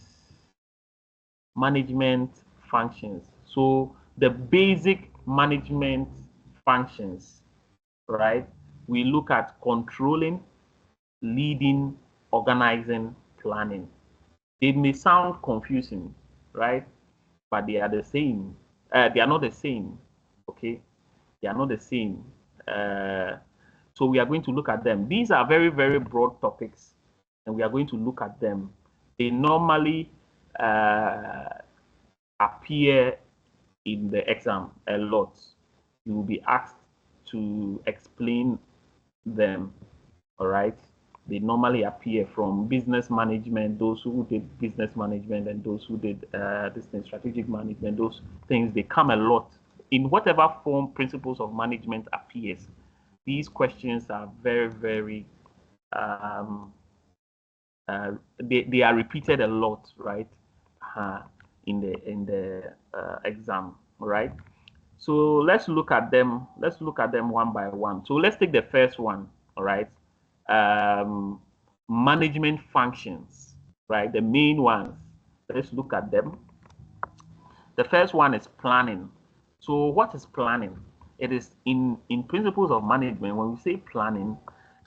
Management functions. So the basic management functions, right? We look at controlling, leading, organizing, planning. They may sound confusing, right? But they are the same. They are not the same, okay? They are not the same. So we are going to look at them. These are very, very broad topics, and we are going to look at them. They normally appear in the exam a lot. You will be asked to explain them, all right? They normally appear from business management, those who did business management and those who did this thing, strategic management, those things, they come a lot. In whatever form principles of management appears, these questions are very, very, they are repeated a lot, right? In the exam, right? So let's look at them. Let's look at them one by one. So let's take the first one, all right? Management functions, right? The main ones. Let's look at them. The first one is planning. So what is planning? It is in principles of management, when we say planning,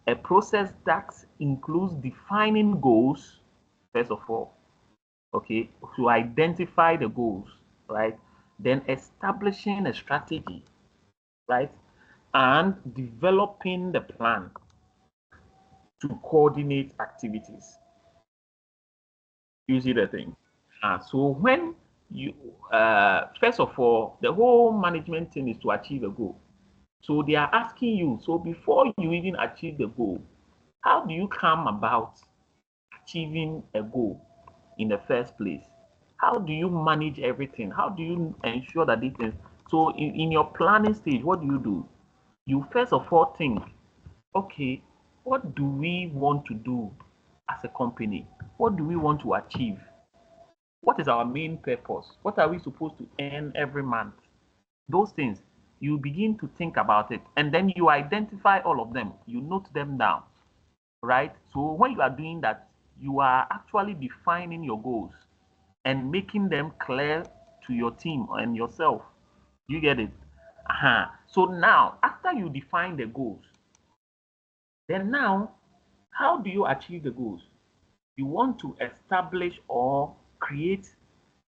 a process that includes defining goals, first of all, okay, to identify the goals, right? Then establishing a strategy, right? And developing the plan. to coordinate activities. You see the thing. So when you, first of all, the whole management thing is to achieve a goal. So they are asking you, so before you even achieve the goal, how do you come about achieving a goal in the first place? How do you manage everything? How do you ensure that these things? So in your planning stage, what do? You first of all think, okay, what do we want to do as a company? What do we want to achieve? What is our main purpose? What are we supposed to earn every month? Those things, you begin to think about it, and then you identify all of them. You note them down, right? So when you are doing that, you are actually defining your goals and making them clear to your team and yourself. You get it? So now, after you define the goals, then now, how do you achieve the goals? You want to establish or create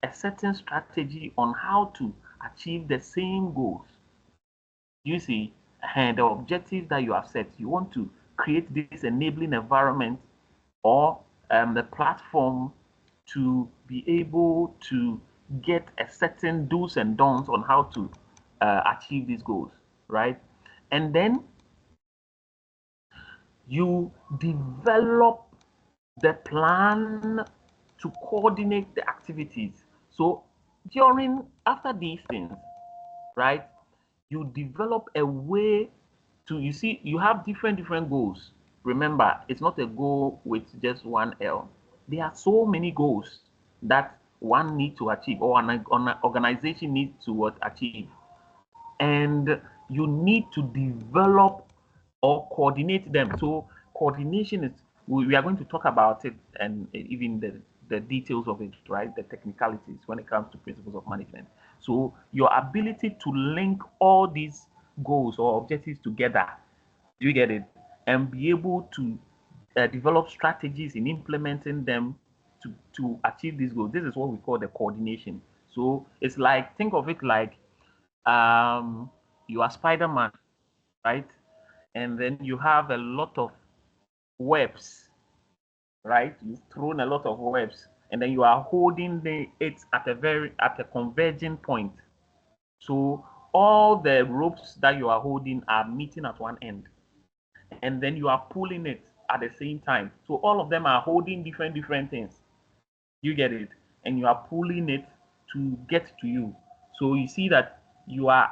a certain strategy on how to achieve the same goals. You see, the objectives that you have set, you want to create this enabling environment or the platform to be able to get a certain do's and don'ts on how to achieve these goals, right? And then you develop the plan to coordinate the activities. So after these things, right, you develop a way to, you see, you have different goals. Remember, it's not a goal with just one L. There are so many goals that one needs to achieve, or an organization needs to achieve. And you need to develop or coordinate them. So coordination is, we are going to talk about it, and even the details of it, right? The technicalities when it comes to principles of management. So your ability to link all these goals or objectives together, do you get it? And be able to develop strategies in implementing them to achieve these goals. This is what we call the coordination. So it's like, think of it like you are Spider-Man, right? And then you have a lot of webs, right? You've thrown a lot of webs, and then you are holding it at a converging point. So all the ropes that you are holding are meeting at one end, and then you are pulling it at the same time. So all of them are holding different things. You get it? And you are pulling it to get to you. So you see that you are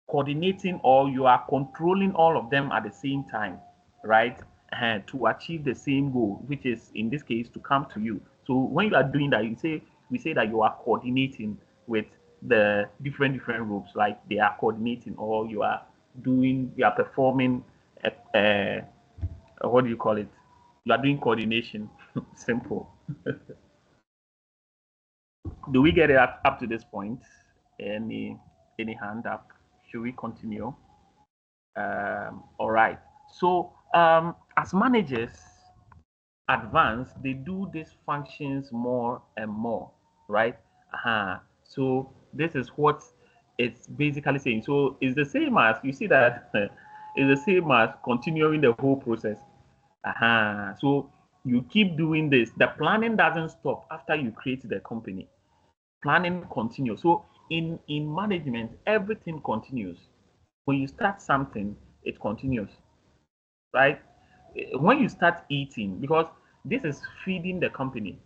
coordinating or you are controlling all of them at the same time, right? And to achieve the same goal, which is in this case to come to you. So when you are doing that, we say that you are coordinating with the different groups, like they are coordinating, or you are performing what do you call it? You are doing coordination. Simple. Do we get it up to this point? Any hand up? Should we continue? All right. So as managers advance, they do these functions more and more, right? So this is what it's basically saying. So it's the same as, you see that it's the same as continuing the whole process. So you keep doing this. The planning doesn't stop after you create the company. Planning continues. So in management, everything continues. When you start something, it continues, right? When you start eating, because this is feeding the company.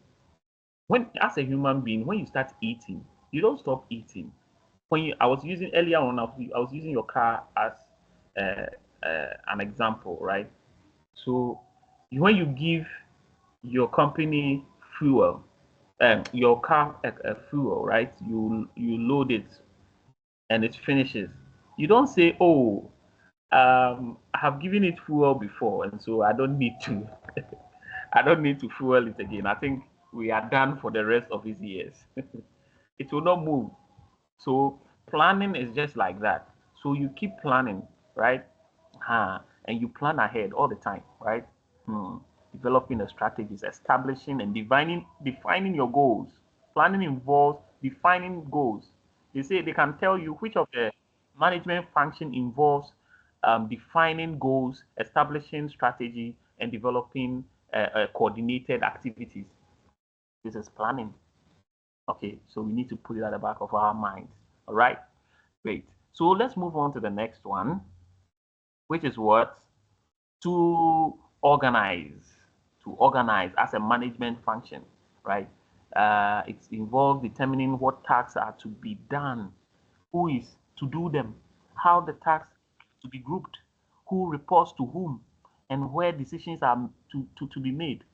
When, as a human being, when you start eating, you don't stop eating. I was using earlier on, I was using your car as an example, right? So when you give your company fuel, your car fuel, right? You load it and it finishes. You don't say, oh, I have given it fuel before, and so I don't need to I don't need to fuel it again. I think we are done for the rest of these years. It will not move. So planning is just like that. So you keep planning, right? And you plan ahead all the time, right? Developing the strategies, establishing and defining your goals. Planning involves defining goals. They say they can tell you which of the management function involves defining goals, establishing strategy, and developing coordinated activities. This is planning. Okay, so we need to put it at the back of our minds. All right, great. So let's move on to the next one, which is what? To organize. To organize as a management function, right? It involves determining what tasks are to be done, who is to do them, how the tasks to be grouped, who reports to whom, and where decisions are to be made.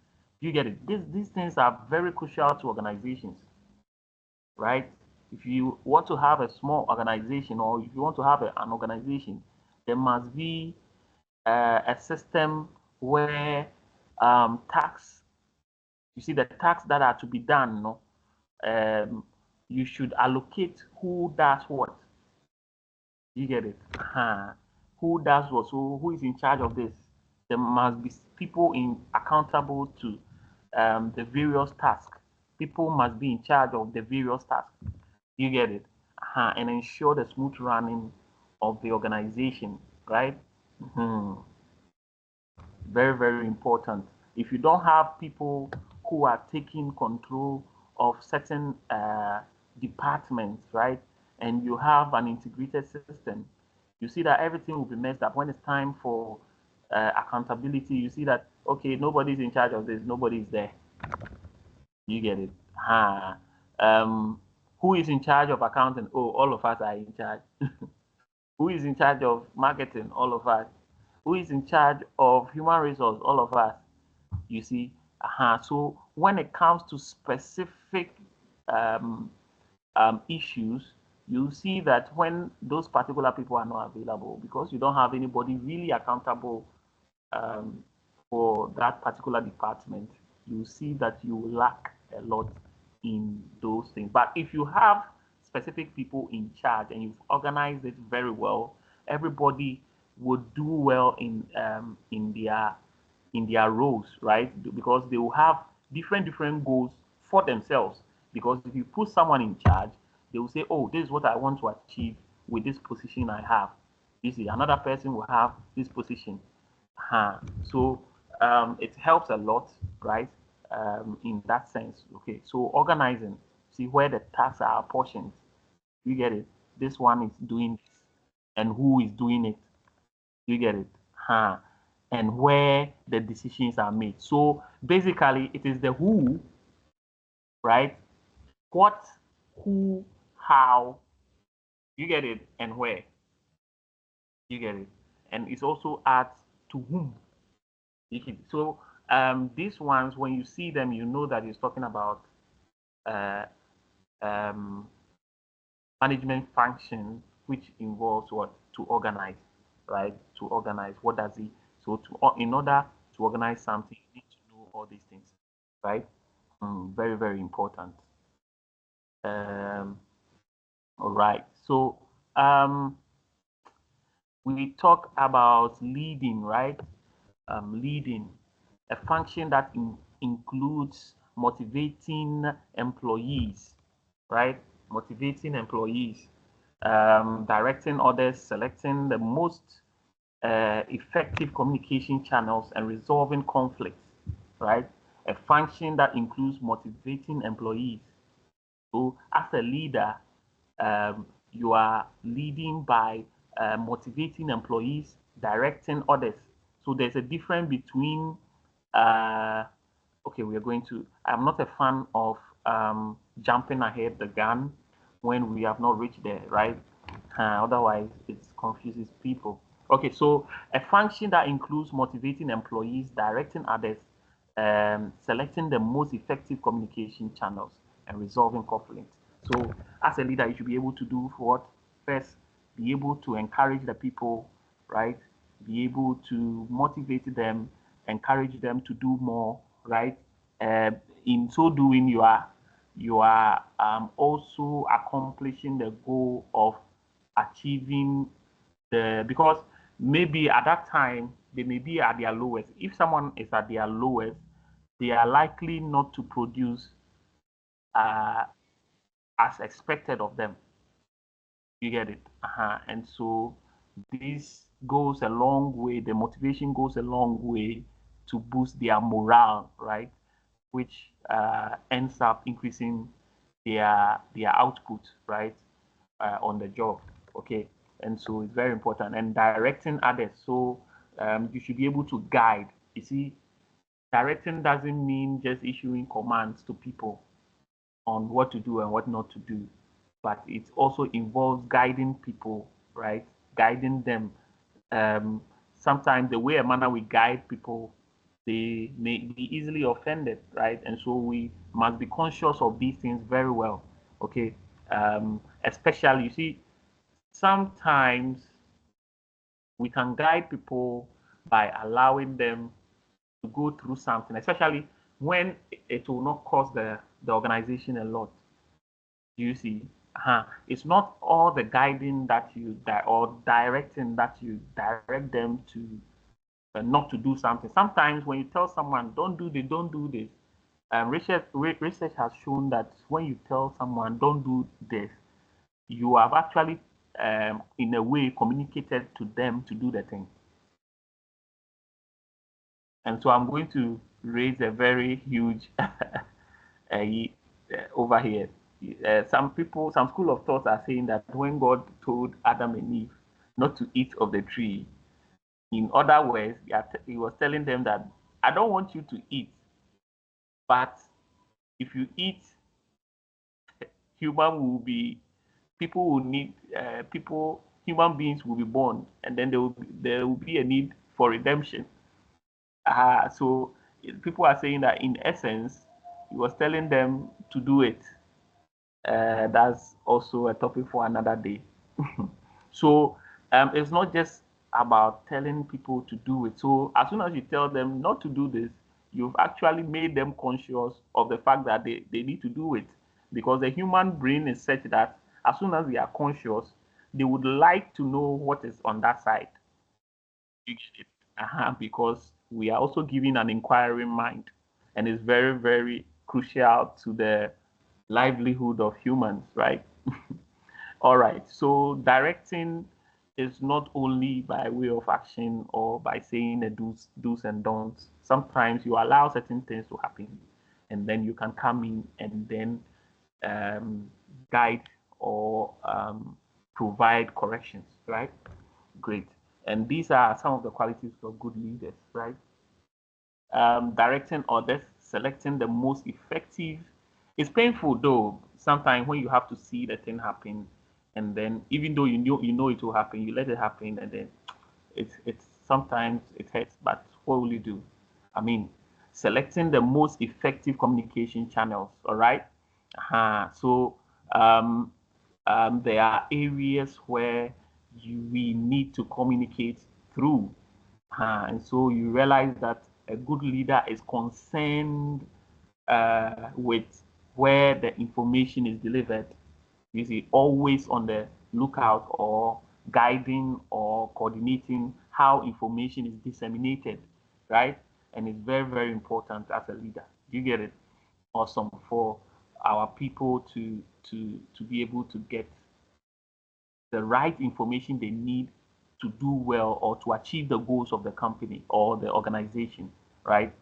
You get it? These things are very crucial to organizations, right? If you want to have a small organization, or if you want to have an organization, there must be a system where tasks, you see the tasks that are to be done, no? You should allocate who does what. You get it? Who does what? So who is in charge of this? There must be people accountable to the various tasks. People must be in charge of the various tasks. You get it? And ensure the smooth running of the organization, right? Very, very important. If you don't have people who are taking control of certain departments, right, and you have an integrated system, you see that everything will be messed up. When it's time for accountability, you see that, okay, nobody's in charge of this, nobody's there. You get it? Who is in charge of accounting? Oh, all of us are in charge. Who is in charge of marketing? All of us. Who is in charge of human resource? All of us. You see, so when it comes to specific issues, you see that when those particular people are not available, because you don't have anybody really accountable for that particular department, you see that you lack a lot in those things. But if you have specific people in charge and you've organized it very well, everybody would do well in their roles, right? Because they will have different goals for themselves. Because if you put someone in charge, they will say, oh, this is what I want to achieve with this position I have. You see, another person will have this position. So it helps a lot, right? In that sense. Okay, so organizing, see where the tasks are apportioned. You get it? This one is doing this, and who is doing it. You get it? And where the decisions are made. So basically, it is the who, right? What, who, how, you get it, and where. You get it? And it also adds to whom. So these ones, when you see them, you know that he's talking about uh, um, management function, which involves what? To organize, right? To organize. What does he? So in order to organize something, you need to know all these things, right? Very, very important. All right. So we talk about leading, right? Leading, a function that includes motivating employees, right? Motivating employees, directing others, selecting the most effective communication channels, and resolving conflicts, right? A function that includes motivating employees. So, as a leader, you are leading by motivating employees, directing others. So there's a difference between, okay, we are going to, I'm not a fan of jumping ahead the gun when we have not reached there, right? Otherwise, it confuses people. Okay, so a function that includes motivating employees, directing others, selecting the most effective communication channels, and resolving conflicts. So, as a leader, you should be able to do what? First, be able to encourage the people, right? Be able to motivate them, encourage them to do more, right? In so doing, you are also accomplishing the goal of achieving because maybe at that time they may be at their lowest. If someone is at their lowest, they are likely not to produce uh, as expected of them. You get it? And so this goes a long way. The motivation goes a long way to boost their morale, right? Which ends up increasing their output, right, on the job. Okay, and so it's very important. And directing others, so you should be able to guide. You see, directing doesn't mean just issuing commands to people on what to do and what not to do, but it also involves guiding people, right? Guiding them. Um, Sometimes the way a manner we guide people, they may be easily offended, right? And so we must be conscious of these things very well, okay? Especially, you see, sometimes we can guide people by allowing them to go through something, especially when it will not cost the organization a lot. You see, it's not all the guiding that you or directing that you direct them to not to do something. Sometimes when you tell someone don't do this. Research has shown that when you tell someone don't do this, you have actually in a way communicated to them to do the thing. And so I'm going to raise a very huge over here. Some people, some school of thought are saying that when God told Adam and Eve not to eat of the tree, in other words, he was telling them that I don't want you to eat, but if you eat, human will be people will need human beings will be born, and then there will be a need for redemption. So people are saying that in essence, he was telling them to do it. That's also a topic for another day. So it's not just about telling people to do it. So as soon as you tell them not to do this, you've actually made them conscious of the fact that they need to do it. Because the human brain is such that as soon as they are conscious, they would like to know what is on that side. You get it? Because we are also giving an inquiring mind, and it's very, very crucial to the livelihood of humans, right? All right. So directing is not only by way of action or by saying the do's and don'ts. Sometimes you allow certain things to happen, and then you can come in and then guide or provide corrections, right? Great. And these are some of the qualities of good leaders, right? Directing others, selecting the most effective. It's painful though. Sometimes when you have to see the thing happen, and then even though you know it will happen, you let it happen, and then it's sometimes it hurts. But what will you do? I mean, selecting the most effective communication channels. All right. So um, there are areas where we need to communicate through. And so you realize that a good leader is concerned with where the information is delivered. You see, always on the lookout or guiding or coordinating how information is disseminated, right? And it's very, very important as a leader. You get it? Awesome. For our people to be able to get the right information they need to do well or to achieve the goals of the company or the organization, right?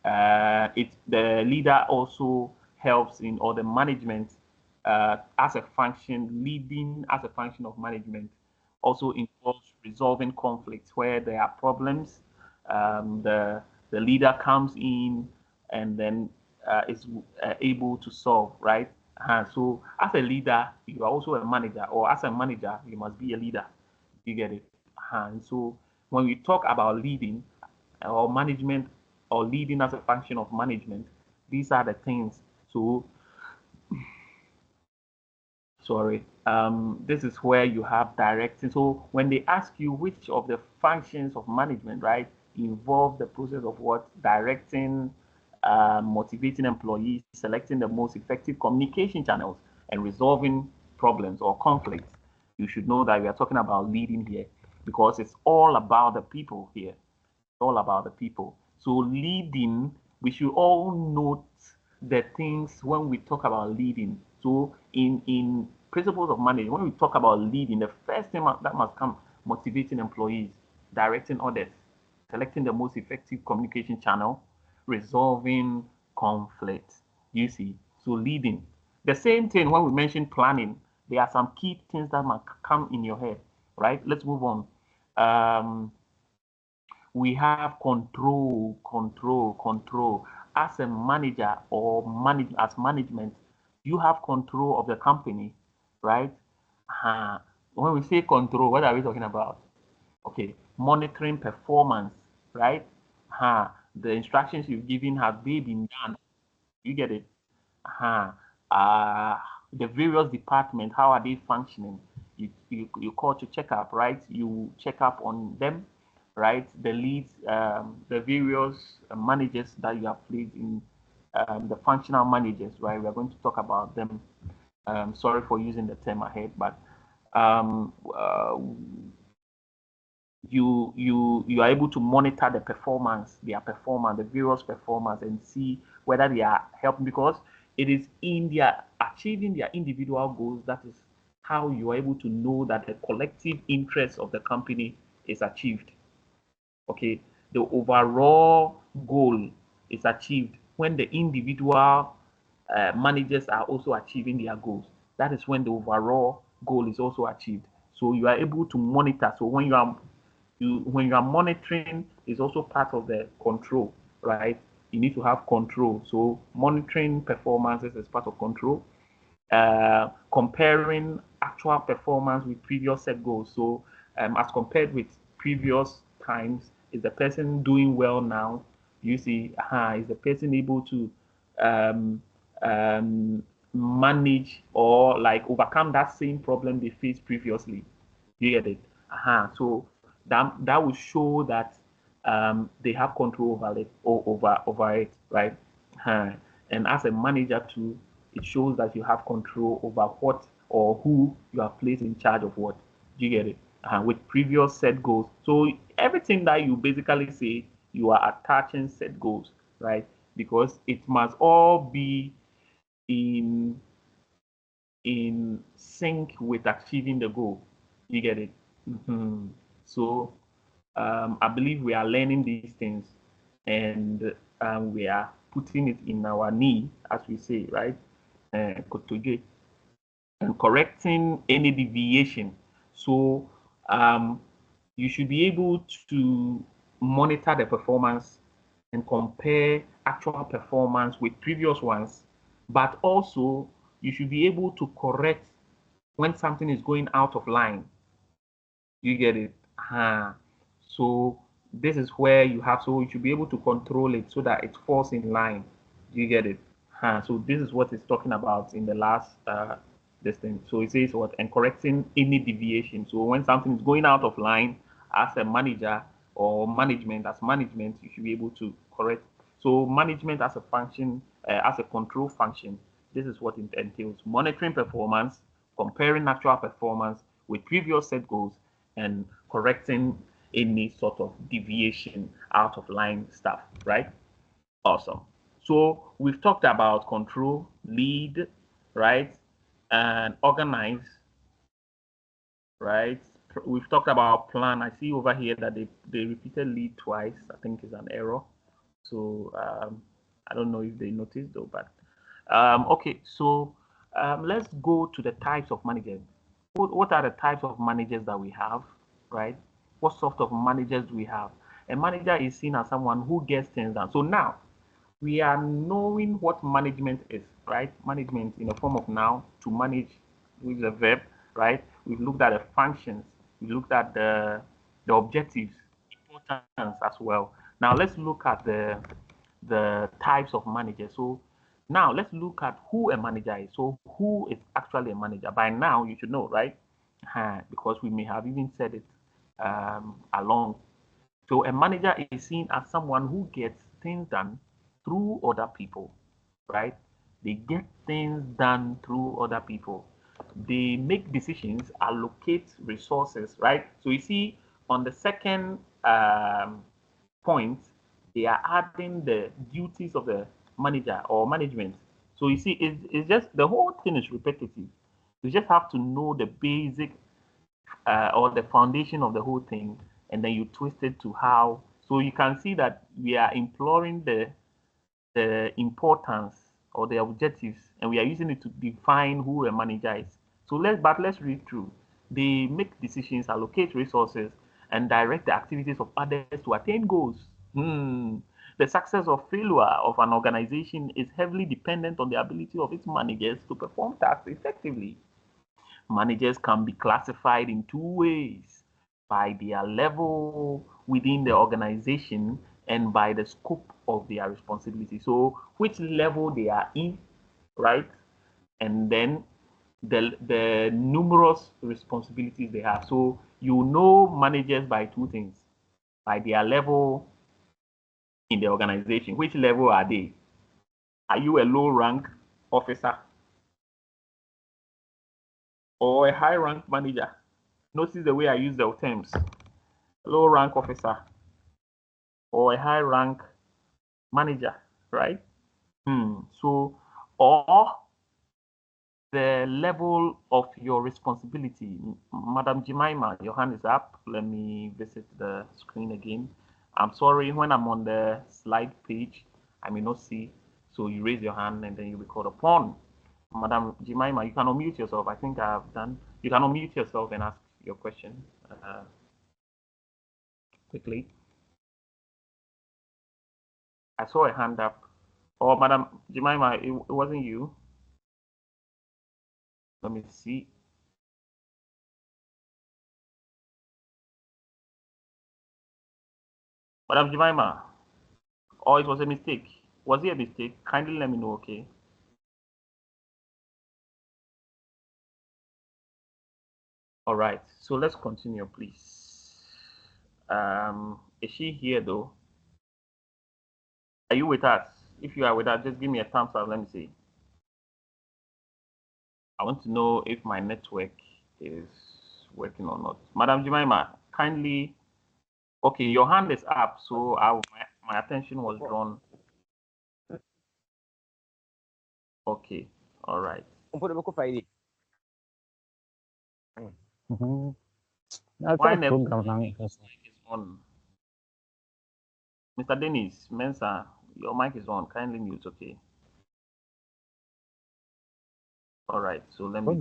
The leader also helps in, or the management as a function, leading as a function of management also involves resolving conflicts where there are problems. The leader comes in and then is able to solve, right? So as a leader, you are also a manager, or as a manager, you must be a leader. You get it? And so when we talk about leading or management or leading as a function of management, these are the things. So sorry, this is where you have directing. So when they ask you which of the functions of management, right, involve the process of what directing, motivating employees, selecting the most effective communication channels, and resolving problems or conflicts, you should know that we are talking about leading here because it's all about the people here. It's all about the people. So leading, we should all note the things when we talk about leading. So in principles of management, when we talk about leading, the first thing that must come, motivating employees, directing others, selecting the most effective communication channel, resolving conflict. You see, so leading. The same thing when we mention planning, there are some key things that might come in your head, right? Let's move on. We have control. As a manager or as management, you have control of the company, right? When we say control, what are we talking about? Okay, monitoring performance, right? The instructions you've given, have they been done? You get it? Uh, the various departments, how are they functioning? You call to check up, right? You check up on them, right? The leads, the various managers that you have placed in, the functional managers, right? We are going to talk about them. Sorry for using the term ahead, but um, uh, you are able to monitor the performance, their performance, the various performance, and see whether they are helping, because it is in their achieving their individual goals that is how you are able to know that the collective interest of the company is achieved. Okay, the overall goal is achieved when the individual managers are also achieving their goals. That is when the overall goal is also achieved. So you are able to monitor. So when you are monitoring, is also part of the control, right? You need to have control. So monitoring performances is part of control. Comparing actual performance with previous set goals. So as compared with previous times, is the person doing well now? You see, is the person able to um, manage or like overcome that same problem they faced previously? You get it? So that will show that they have control over it, or over it, right? And as a manager too, it shows that you have control over what or who you are placed in charge of what. Do you get it? With previous set goals. So everything that you basically say, you are attaching set goals, right? Because it must all be in sync with achieving the goal. You get it? So I believe we are learning these things, and we are putting it in our knee, as we say, right? Kotoge, and correcting any deviation. So you should be able to monitor the performance and compare actual performance with previous ones, but also you should be able to correct when something is going out of line. You get it? So this is where you have, so you should be able to control it so that it falls in line. You get it? So this is what it's talking about in the last this thing. So it says what, and correcting any deviation. So when something is going out of line, as a manager or management, as management, you should be able to correct. So management as a function, as a control function, this is what it entails: monitoring performance, comparing actual performance with previous set goals, and correcting any sort of deviation, out of line stuff, right? Awesome. So we've talked about control, lead, right? And organize, right? We've talked about plan. I see over here that they repeated lead twice. I think is an error. So I don't know if they noticed though, but okay. So let's go to the types of managers. What are the types of managers that we have, right? What sort of managers do we have? A manager is seen as someone who gets things done. So now we are knowing what management is, right? Management in the form of noun, to manage, with the verb, right? We've looked at the functions, we looked at the objectives, importance as well. Now let's look at the types of managers. So now let's look at who a manager is. So who is actually a manager? By now you should know, right? Because we may have even said it along. So a manager is seen as someone who gets things done through other people, right? They get things done through other people. They make decisions, allocate resources, right? So you see on the second point, they are adding the duties of the manager or management. So you see, it's just the whole thing is repetitive. You just have to know the basic or the foundation of the whole thing, and then you twist it to how So you can see that we are imploring the importance or the objectives, and we are using it to define who a manager is. So let's read through. They make decisions, allocate resources, and direct the activities of others to attain goals. The success or failure of an organization is heavily dependent on the ability of its managers to perform tasks effectively. Managers can be classified in two ways: by their level within the organization and by the scope of their responsibility. So which level they are in, right? And then the numerous responsibilities they have. So you know managers by two things: by their level in the organization. Which level are they? Are you a low rank officer or a high rank manager? Notice the way I use the terms: low rank officer or a high rank manager, right? So, or the level of your responsibility. Madam Jemima, your hand is up. Let me visit the screen again. I'm sorry, when I'm on the slide page, I may not see. So you raise your hand and then you'll be called upon. Madam Jemima, you can unmute yourself. I think I've done. You can unmute yourself and ask your question quickly. I saw a hand up. Oh, Madam Jemima, it wasn't you. Let me see. Madam Jemima, or it was a mistake. Was it a mistake? Kindly let me know, okay? All right, so let's continue, please. Is she here though? Are you with us? If you are with us, just give me a thumbs up. Let me see. I want to know if my network is working or not. Madam Jemima, kindly. Okay, your hand is up, so my attention was drawn. Okay, all right. Why never is on? Mr. Dennis Mensa, your mic is on. Kindly mute, okay? All right, so let me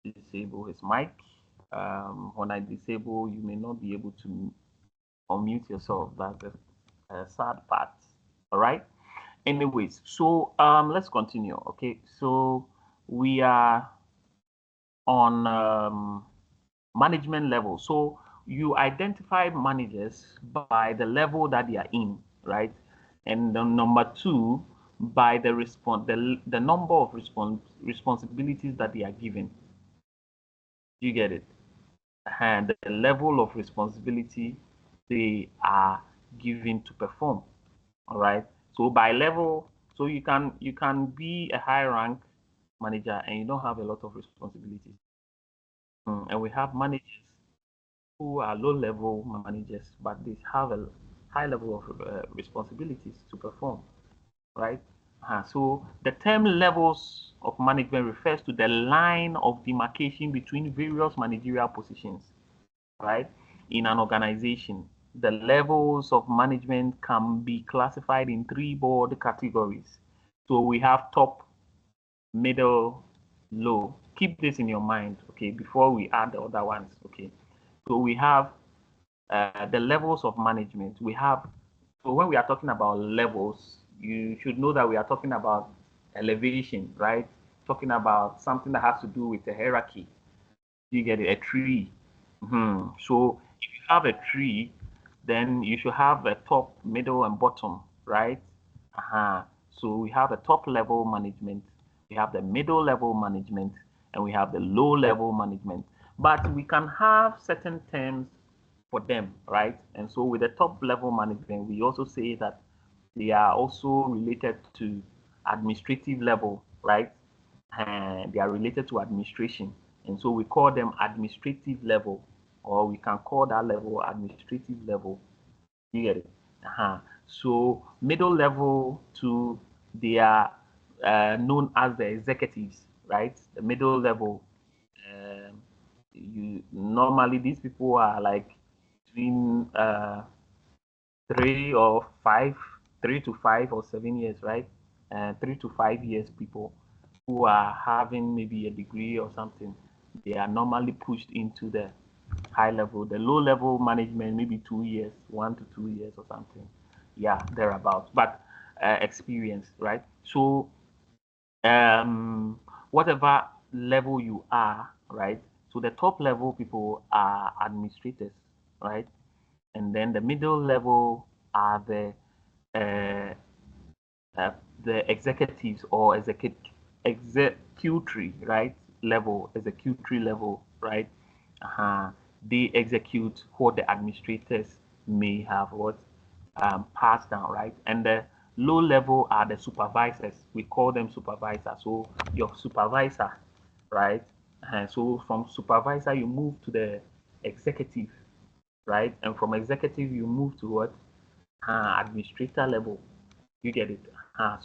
just disable his mic. When I disable, you may not be able to unmute yourself. That's the sad part. All right. Anyways, so let's continue. Okay, so we are on management level. So you identify managers by the level that they are in, right? And then number two, by the number of responsibilities that they are given. You get it? And the level of responsibility they are given to perform. All right. So by level, so you can be a high rank manager and you don't have a lot of responsibilities. And we have managers who are low level managers, but they have a high level of responsibilities to perform, right? So the term levels of management refers to the line of demarcation between various managerial positions, right? In an organization, the levels of management can be classified in three broad categories. So we have top, middle, low. Keep this in your mind, okay, before we add the other ones, okay? So we have the levels of management. We have, so when we are talking about levels, you should know that we are talking about elevation, right? Talking about something that has to do with a hierarchy. You get it, a tree. So if you have a tree, then you should have a top, middle, and bottom, right? So we have a top level management, we have the middle level management, and we have the low level management. But we can have certain terms for them, right? And so with the top level management, we also say that they are also related to administrative level, right? And they are related to administration. And so we call them administrative level, or we can call that level administrative level. You get it? So middle level to they are known as the executives, right? The middle level. You normally these people are like between 3 to 5 or 7 years, right? 3 to 5 years people who are having maybe a degree or something, they are normally pushed into the high level. The low level management, maybe 2 years, 1 to 2 years or something. Yeah, thereabouts. But experience, right? So whatever level you are, right? So the top level people are administrators, right? And then the middle level are uh, uh, the executives or executory, right? Level, executory level, right? They execute what the administrators may have passed down, right? And the low level are the supervisors. We call them supervisors. So your supervisor, right? So from supervisor you move to the executive, right? And from executive you move to what? Administrator level. You get it?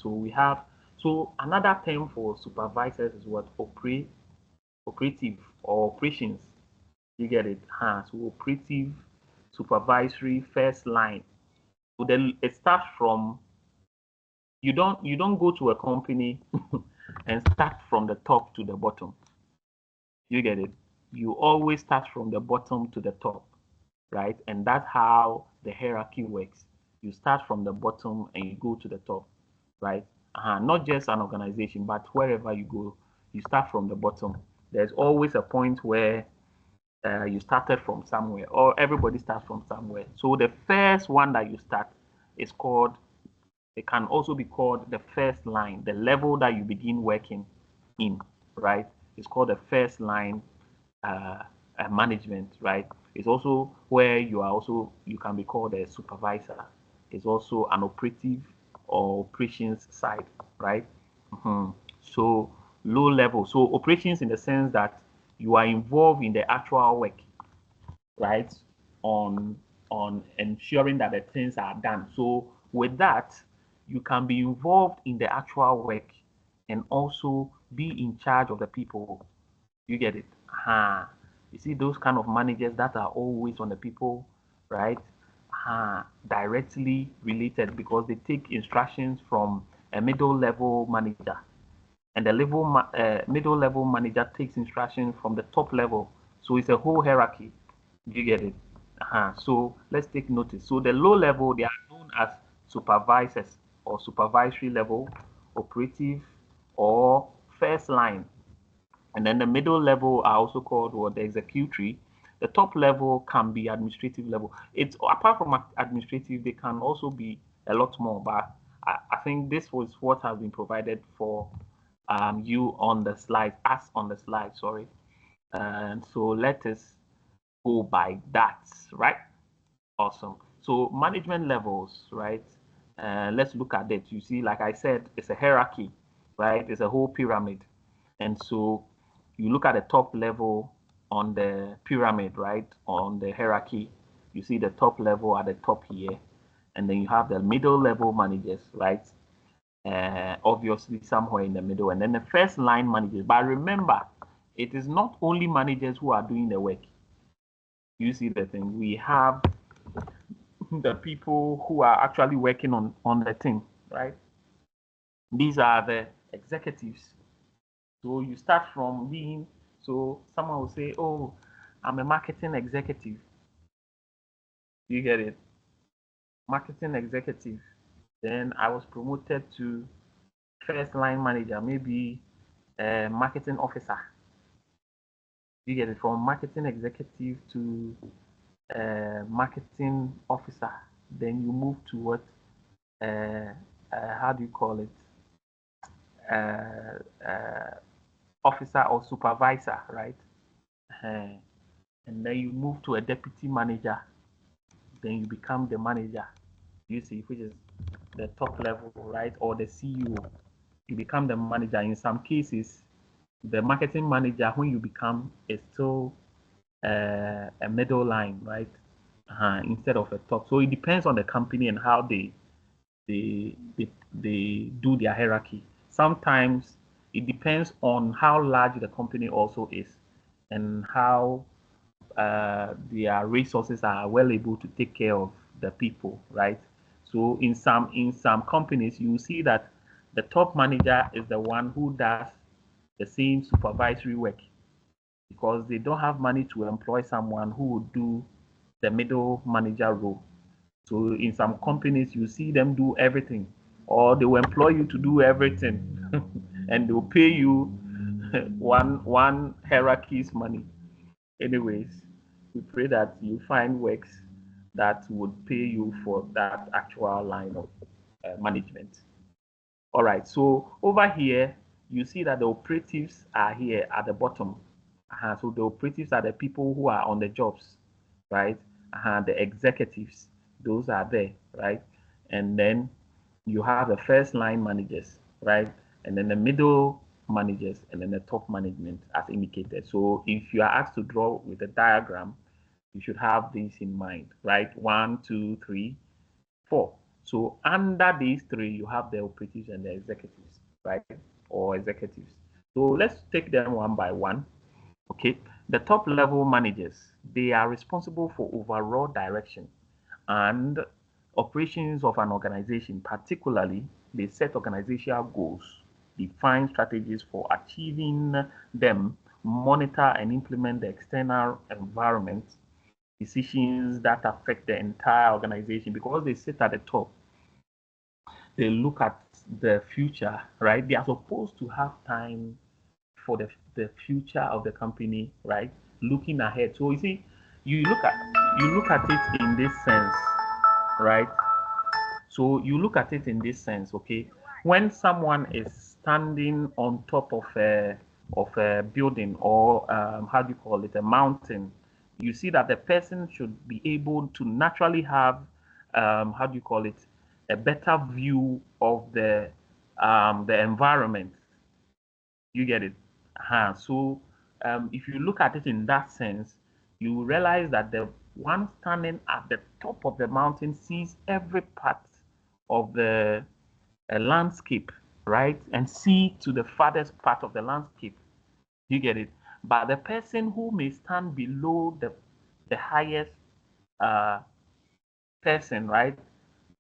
So we have, so another term for supervisors is what? Operative or operations. You get it? So operative, supervisory, first line. So then it starts from, you don't go to a company and start from the top to the bottom. You get it? You always start from the bottom to the top, right? And that's how the hierarchy works. You start from the bottom and you go to the top, right? Not just an organization, but wherever you go, you start from the bottom. There's always a point where you started from somewhere, or everybody starts from somewhere. So the first one that you start is called, it can also be called the first line, the level that you begin working in, right? It's called the first line uh, management, right? It's also where you can be called a supervisor. It's also an operative or operations side, right? So low level. So operations in the sense that you are involved in the actual work, right? On ensuring that the things are done. So with that, you can be involved in the actual work and also be in charge of the people. You get it? You see those kind of managers that are always on the people, right? Directly related because they take instructions from a middle level manager, and the middle level manager takes instructions from the top level. So it's a whole hierarchy. You get it? So let's take notice. So the low level, they are known as supervisors or supervisory level, operative, or first line. And then the middle level are also called what, the executory. The top level can be administrative level. It's apart from administrative, they can also be a lot more. But I think this was what has been provided for you on the slide, us on the slide, sorry. And so let us go by that, right? Awesome. So management levels, right? Let's look at it. You see, like I said, it's a hierarchy, right? It's a whole pyramid. And so you look at the top level on the pyramid, right? On the hierarchy, you see the top level at the top here. And then you have the middle level managers, right? Obviously somewhere in the middle. And then the first line managers. But remember, it is not only managers who are doing the work. You see the thing. We have the people who are actually working on the thing, right? These are the executives. So you start from being, so someone will say, oh, I'm a marketing executive. You get it? Marketing executive. Then I was promoted to first line manager, maybe a marketing officer. You get it? From marketing executive to marketing officer. Then you move to what? How do you call it? Uh, uh, Officer or supervisor, right? And then you move to a deputy manager. Then you become the manager. You see, which is the top level, right? Or the CEO. You become the manager. In some cases, the marketing manager, when you become, is still a middle line, right? Instead of a top. So it depends on the company and how they they do their hierarchy. Sometimes it depends on how large the company also is and how their resources are well able to take care of the people, right? So in some companies, you see that the top manager is the one who does the same supervisory work because they don't have money to employ someone who would do the middle manager role. So in some companies, you see them do everything, or they will employ you to do everything, and they'll pay you one hierarchy's money. Anyways, we pray that you find works that would pay you for that actual line of management. All right, so over here, you see that the operatives are here at the bottom. So the operatives are the people who are on the jobs, right? The executives, those are there, right? And then you have the first line managers, right? And then the middle managers, and then the top management as indicated. So if you are asked to draw with a diagram, you should have this in mind, right? 1, 2, 3, 4. So under these three, you have the operatives and the executives, right? Or executives. So let's take them one by one. Okay. The top level managers, they are responsible for overall direction and operations of an organization. Particularly, they set organizational goals, define strategies for achieving them, monitor and implement the external environment, decisions that affect the entire organization. Because they sit at the top, they look at the future, right? They are supposed to have time for the future of the company, right? Looking ahead. So you see, you look at it in this sense, right? So you look at it in this sense, okay? When someone is standing on top of a building, or how do you call it, a mountain, you see that the person should be able to naturally have how do you call it, a better view of the environment. You get it? So if you look at it in that sense, you realize that the one standing at the top of the mountain sees every part of the landscape, right? And see to the farthest part of the landscape. You get it? But the person who may stand below the highest uh, person, right,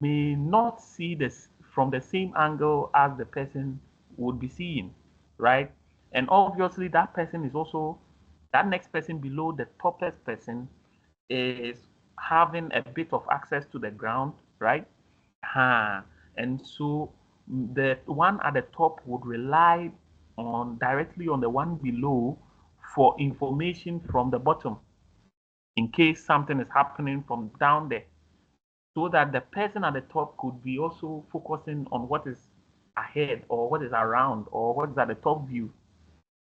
may not see this from the same angle as the person would be seeing, right? And obviously, that person is also, that next person below the toppest person is having a bit of access to the ground, right? And so the one at the top would rely on directly on the one below for information from the bottom in case something is happening from down there, so that the person at the top could be also focusing on what is ahead or what is around or what is at the top view.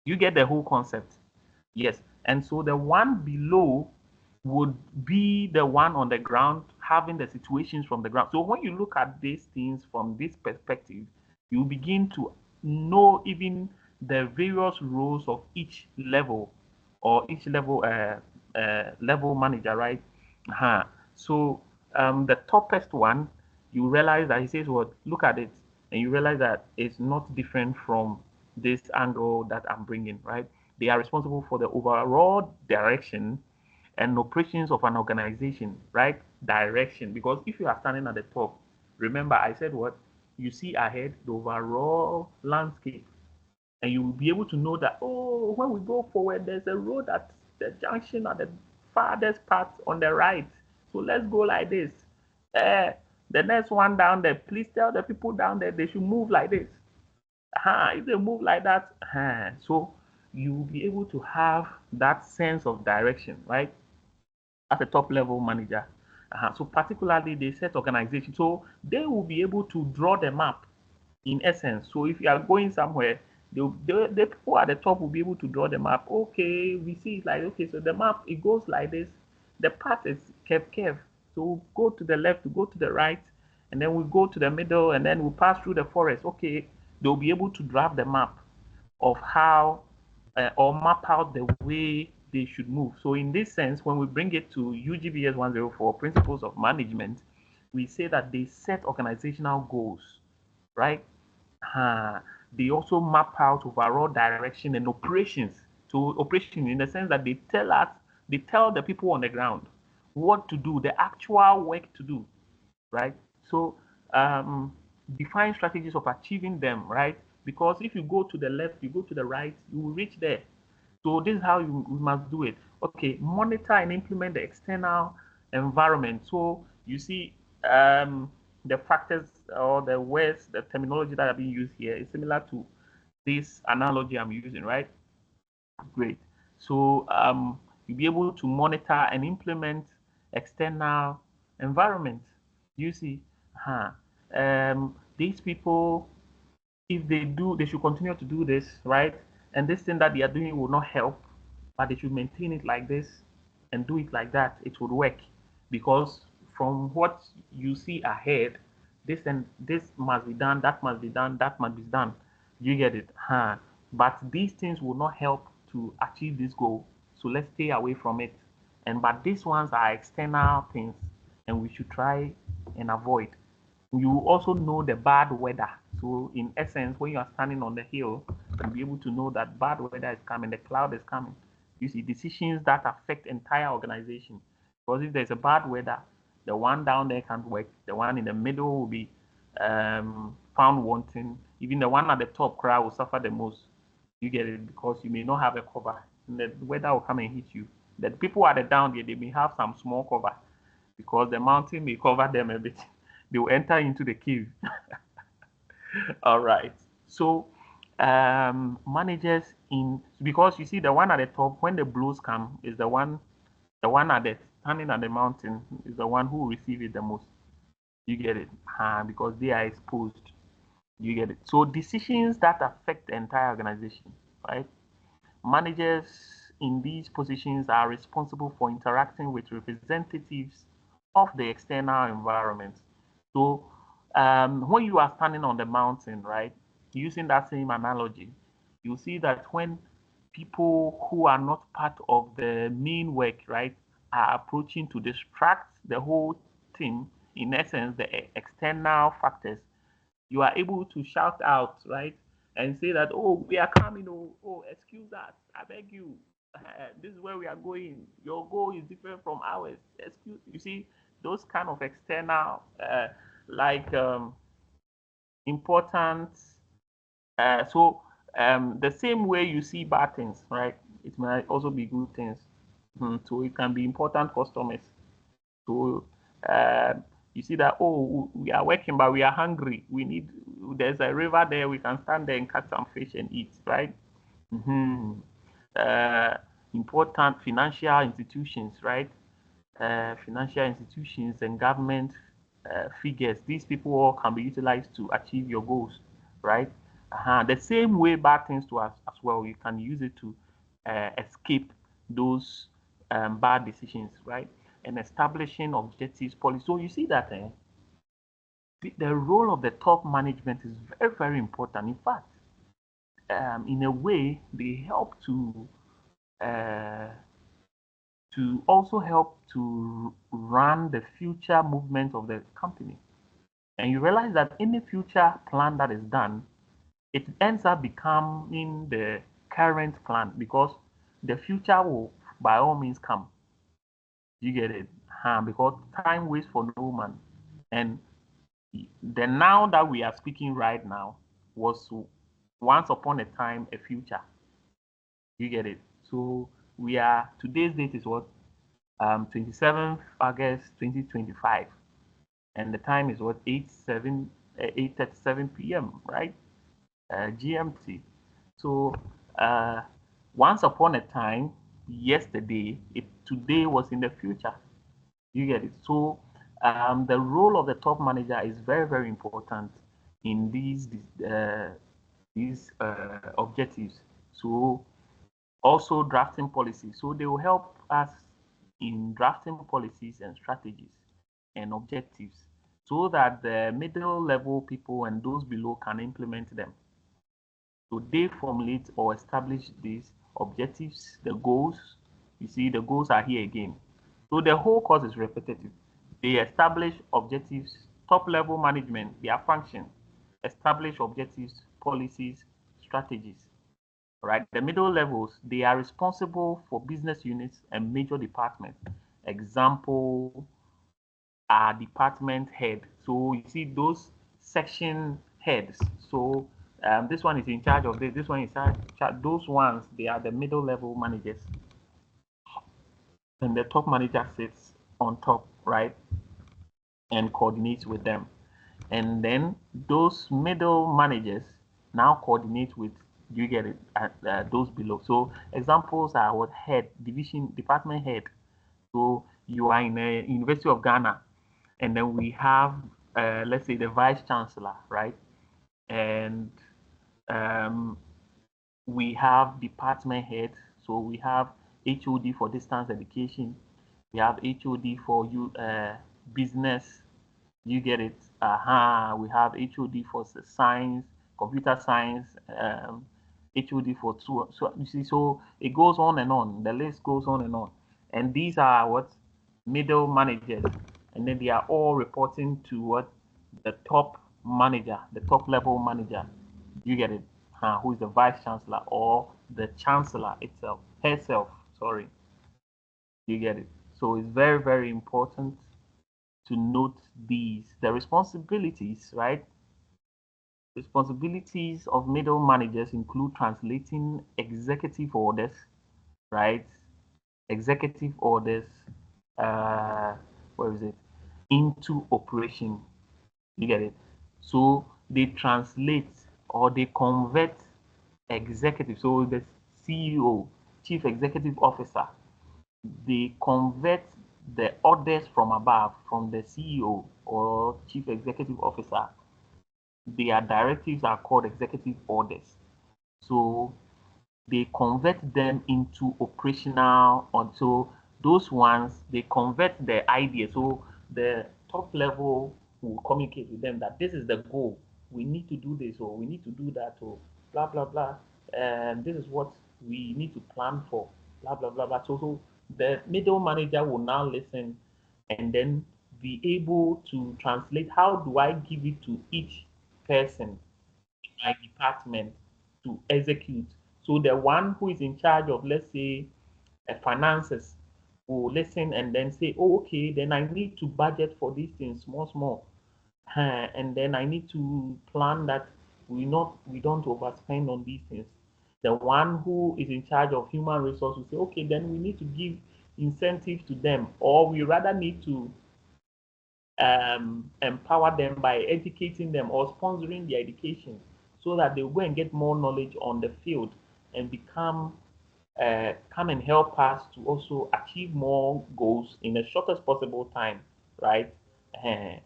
You get the whole concept. Yes. And so the one below would be the one on the ground having the situations from the ground. So when you look at these things from this perspective, you begin to know even the various roles of each level, or each level manager, right? So the toppest one, you realize that he says, "Well, look at it," and you realize that it's not different from this angle that I'm bringing, right? They are responsible for the overall direction and operations of an organization, right? Direction. Because if you are standing at the top, remember I said what? You see ahead the overall landscape. And you will be able to know that, oh, when we go forward, there's a road at the junction at the farthest part on the right. So let's go like this. The next one down there, please tell the people down there they should move like this. If they move like that, so you'll be able to have that sense of direction, right? As a top level manager. So particularly they set organization. So they will be able to draw the map in essence. So if you are going somewhere, the people at the top will be able to draw the map. Okay, we see it like, okay, so the map, it goes like this. The path is curve. So we'll go to the left, we go to the right, and then we go to the middle, and then we pass through the forest. Okay, they'll be able to draft the map of how or map out the way they should move. So in this sense, when we bring it to UGBS 104, Principles of Management, we say that they set organizational goals, right? They also map out overall direction and operations. So operation in the sense that they tell us They tell the people on the ground what to do, the actual work to do, right? So define strategies of achieving them, right? Because if you go to the left, you go to the right, you will reach there. So this is how you must do it. Okay, monitor and implement the external environment. So you see the factors or the words, the terminology that are being used here is similar to this analogy I'm using, right? Great. So you'll be able to monitor and implement external environment. You see, these people, if they do, they should continue to do this, right? And this thing that they are doing will not help, but they should maintain it like this and do it like that. It would work because from what you see ahead, this and this must be done, that must be done, that must be done. You get it? But these things will not help to achieve this goal. So let's stay away from it. And but these ones are external things, and we should try and avoid. You also know the bad weather. So in essence, when you are standing on the hill, you'll be able to know that bad weather is coming, the cloud is coming. You see decisions that affect entire organization. Because if there's a bad weather, the one down there can't work. The one in the middle will be found wanting. Even the one at the top crowd will suffer the most. You get it? Because you may not have a cover. And the weather will come and hit you. The people at the down there, they may have some small cover because the mountain may cover them a bit. They will enter into the cave. All right. So managers in, because you see the one at the top, when the blows come, is the one at the standing at the mountain is the one who will receive it the most. You get it? Because they are exposed. You get it? So decisions that affect the entire organization, right? Managers in these positions are responsible for interacting with representatives of the external environment. So when you are standing on the mountain, right, using that same analogy, you see that when people who are not part of the main work, right, are approaching to distract the whole team, in essence, the external factors, you are able to shout out, right, and say that, oh, we are coming, oh, excuse us, I beg you, this is where we are going. Your goal is different from ours. Excuse, you see, those kind of external, like important. The same way you see bad things, right? It might also be good things. So it can be important customers. So you see that, oh, we are working, but we are hungry. There's a river there. We can stand there and catch some fish and eat, right? Important financial institutions, right? Financial institutions and government figures. These people all can be utilized to achieve your goals, right? The same way bad things to us as well. You can use it to escape those bad decisions, right? And establishing objectives, policy. So you see that the role of the top management is very, very important. In fact, in a way, they help to also help to run the future movement of the company. And you realize that any future plan that is done, it ends up becoming the current plan because the future will by all means come. You get it? Because time waits for no man. And the now that we are speaking right now was once upon a time a future. You get it? So today's date is what? 27th August 2025. And the time is what? 8:37 p.m., right? GMT. So once upon a time, yesterday, today was in the future. You get it? So the role of the top manager is very, very important in these objectives. So also drafting policies. So they will help us in drafting policies and strategies and objectives so that the middle level people and those below can implement them. So they formulate or establish these objectives, the goals. You see, the goals are here again. So the whole course is repetitive. They establish objectives, top level management, their function, establish objectives, policies, strategies. right? The middle levels, they are responsible for business units and major departments. Example are department head. So you see those section heads. So this one is in charge of this one is in charge. Those ones, they are the middle level managers. And the top manager sits on top, right? And coordinates with them. And then those middle managers now coordinate with, you get it, those below. So examples are what head, division, department head. So you are in a University of Ghana, and then we have, let's say, the vice chancellor, right? And um, we have department heads. So we have HOD for distance education. We have HOD for business. You get it? We have HOD for science, computer science, HOD for two. So you see, so it goes on and on. The list goes on and on. And these are what middle managers, and then they are all reporting to what the top manager, the top level manager. You get it? Who is the vice chancellor or the chancellor itself, herself? Sorry, you get it? So it's very, very important to note the responsibilities, right? Responsibilities of middle managers include translating executive orders, right? Executive orders, uh, where is it? Into operation. You get it? So they translate or they convert executive. So the CEO, Chief Executive Officer, they convert the orders from above, from the CEO or Chief Executive Officer. Their directives are called executive orders. So they convert them into operational, so those ones, they convert the idea. So the top level will communicate with them that this is the goal. We need to do this, or we need to do that, or blah, blah, blah. And this is what we need to plan for, blah, blah, blah, blah. So the middle manager will now listen and then be able to translate, how do I give it to each person in my department to execute. So the one who is in charge of, let's say, finances will listen and then say, oh, okay, then I need to budget for these things small, small. And then I need to plan that we don't overspend on these things. The one who is in charge of human resources will say, okay, then we need to give incentive to them, or we rather need to empower them by educating them or sponsoring their education so that they will go and get more knowledge on the field and come and help us to also achieve more goals in the shortest possible time, right? Uh,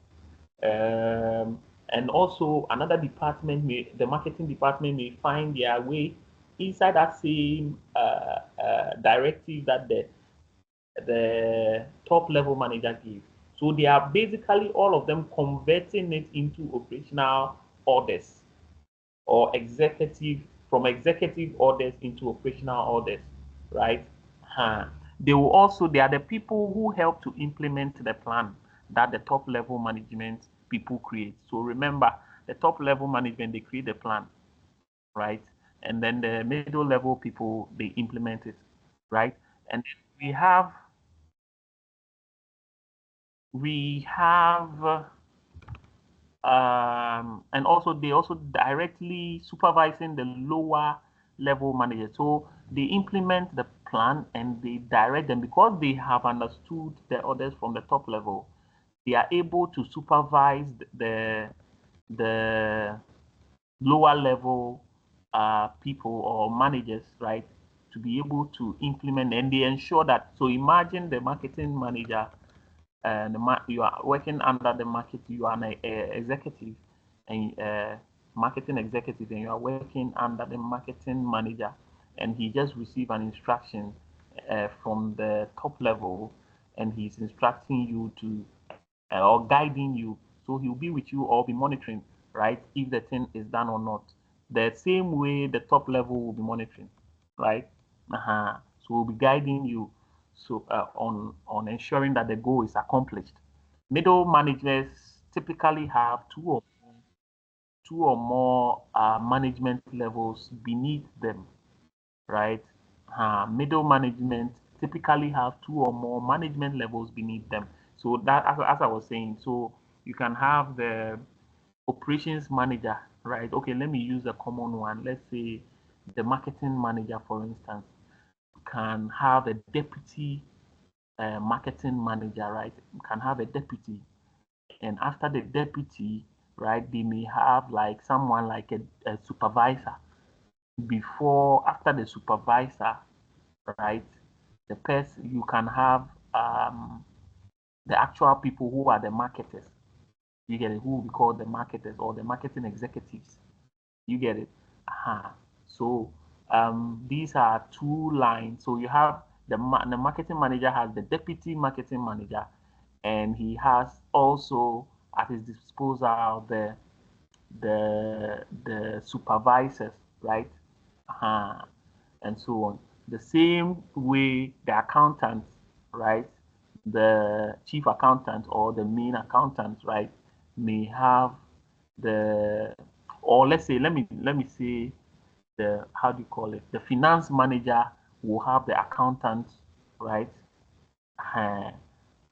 and also another department, the marketing department, may find their way inside that same directive that the top level manager gives. So they are basically all of them converting it into operational orders, or executive orders into operational orders, right? They are the people who help to implement the plan that the top level management people create. So remember, the top level management, they create the plan, right? And then the middle level people, they implement it, right? And we have and also they also directly supervising the lower level managers. So they implement the plan and they direct them because they have understood the orders from the top level. They are able to supervise the lower level people or managers, right, to be able to implement, and they ensure that. So imagine the marketing manager, and you are working under the market, you are an executive and marketing executive, and you are working under the marketing manager, and he just received an instruction from the top level, and he's instructing you to or guiding you. So he'll be with you or be monitoring, right, if the thing is done or not. The same way the top level will be monitoring, right? So we'll be guiding you, so on ensuring that the goal is accomplished. Middle managers typically have two or more management levels beneath them, right? Middle management typically have 2 or more management levels beneath them. So that, as I was saying, so you can have the operations manager, right? Okay, let me use a common one. Let's say the marketing manager, for instance, can have a deputy marketing manager, right? Can have a deputy, and after the deputy, right, they may have like someone like a supervisor. Before, after the supervisor, right, the person you can have the actual people who are the marketers. You get it? Who we call the marketers or the marketing executives. You get it? So these are 2 lines. So you have the marketing manager has the deputy marketing manager, and he has also at his disposal the supervisors, right? And so on. The same way the accountant, right? The chief accountant or the main accountant, right, may have the, or let me say the, how do you call it? The finance manager will have the accountant, right, uh,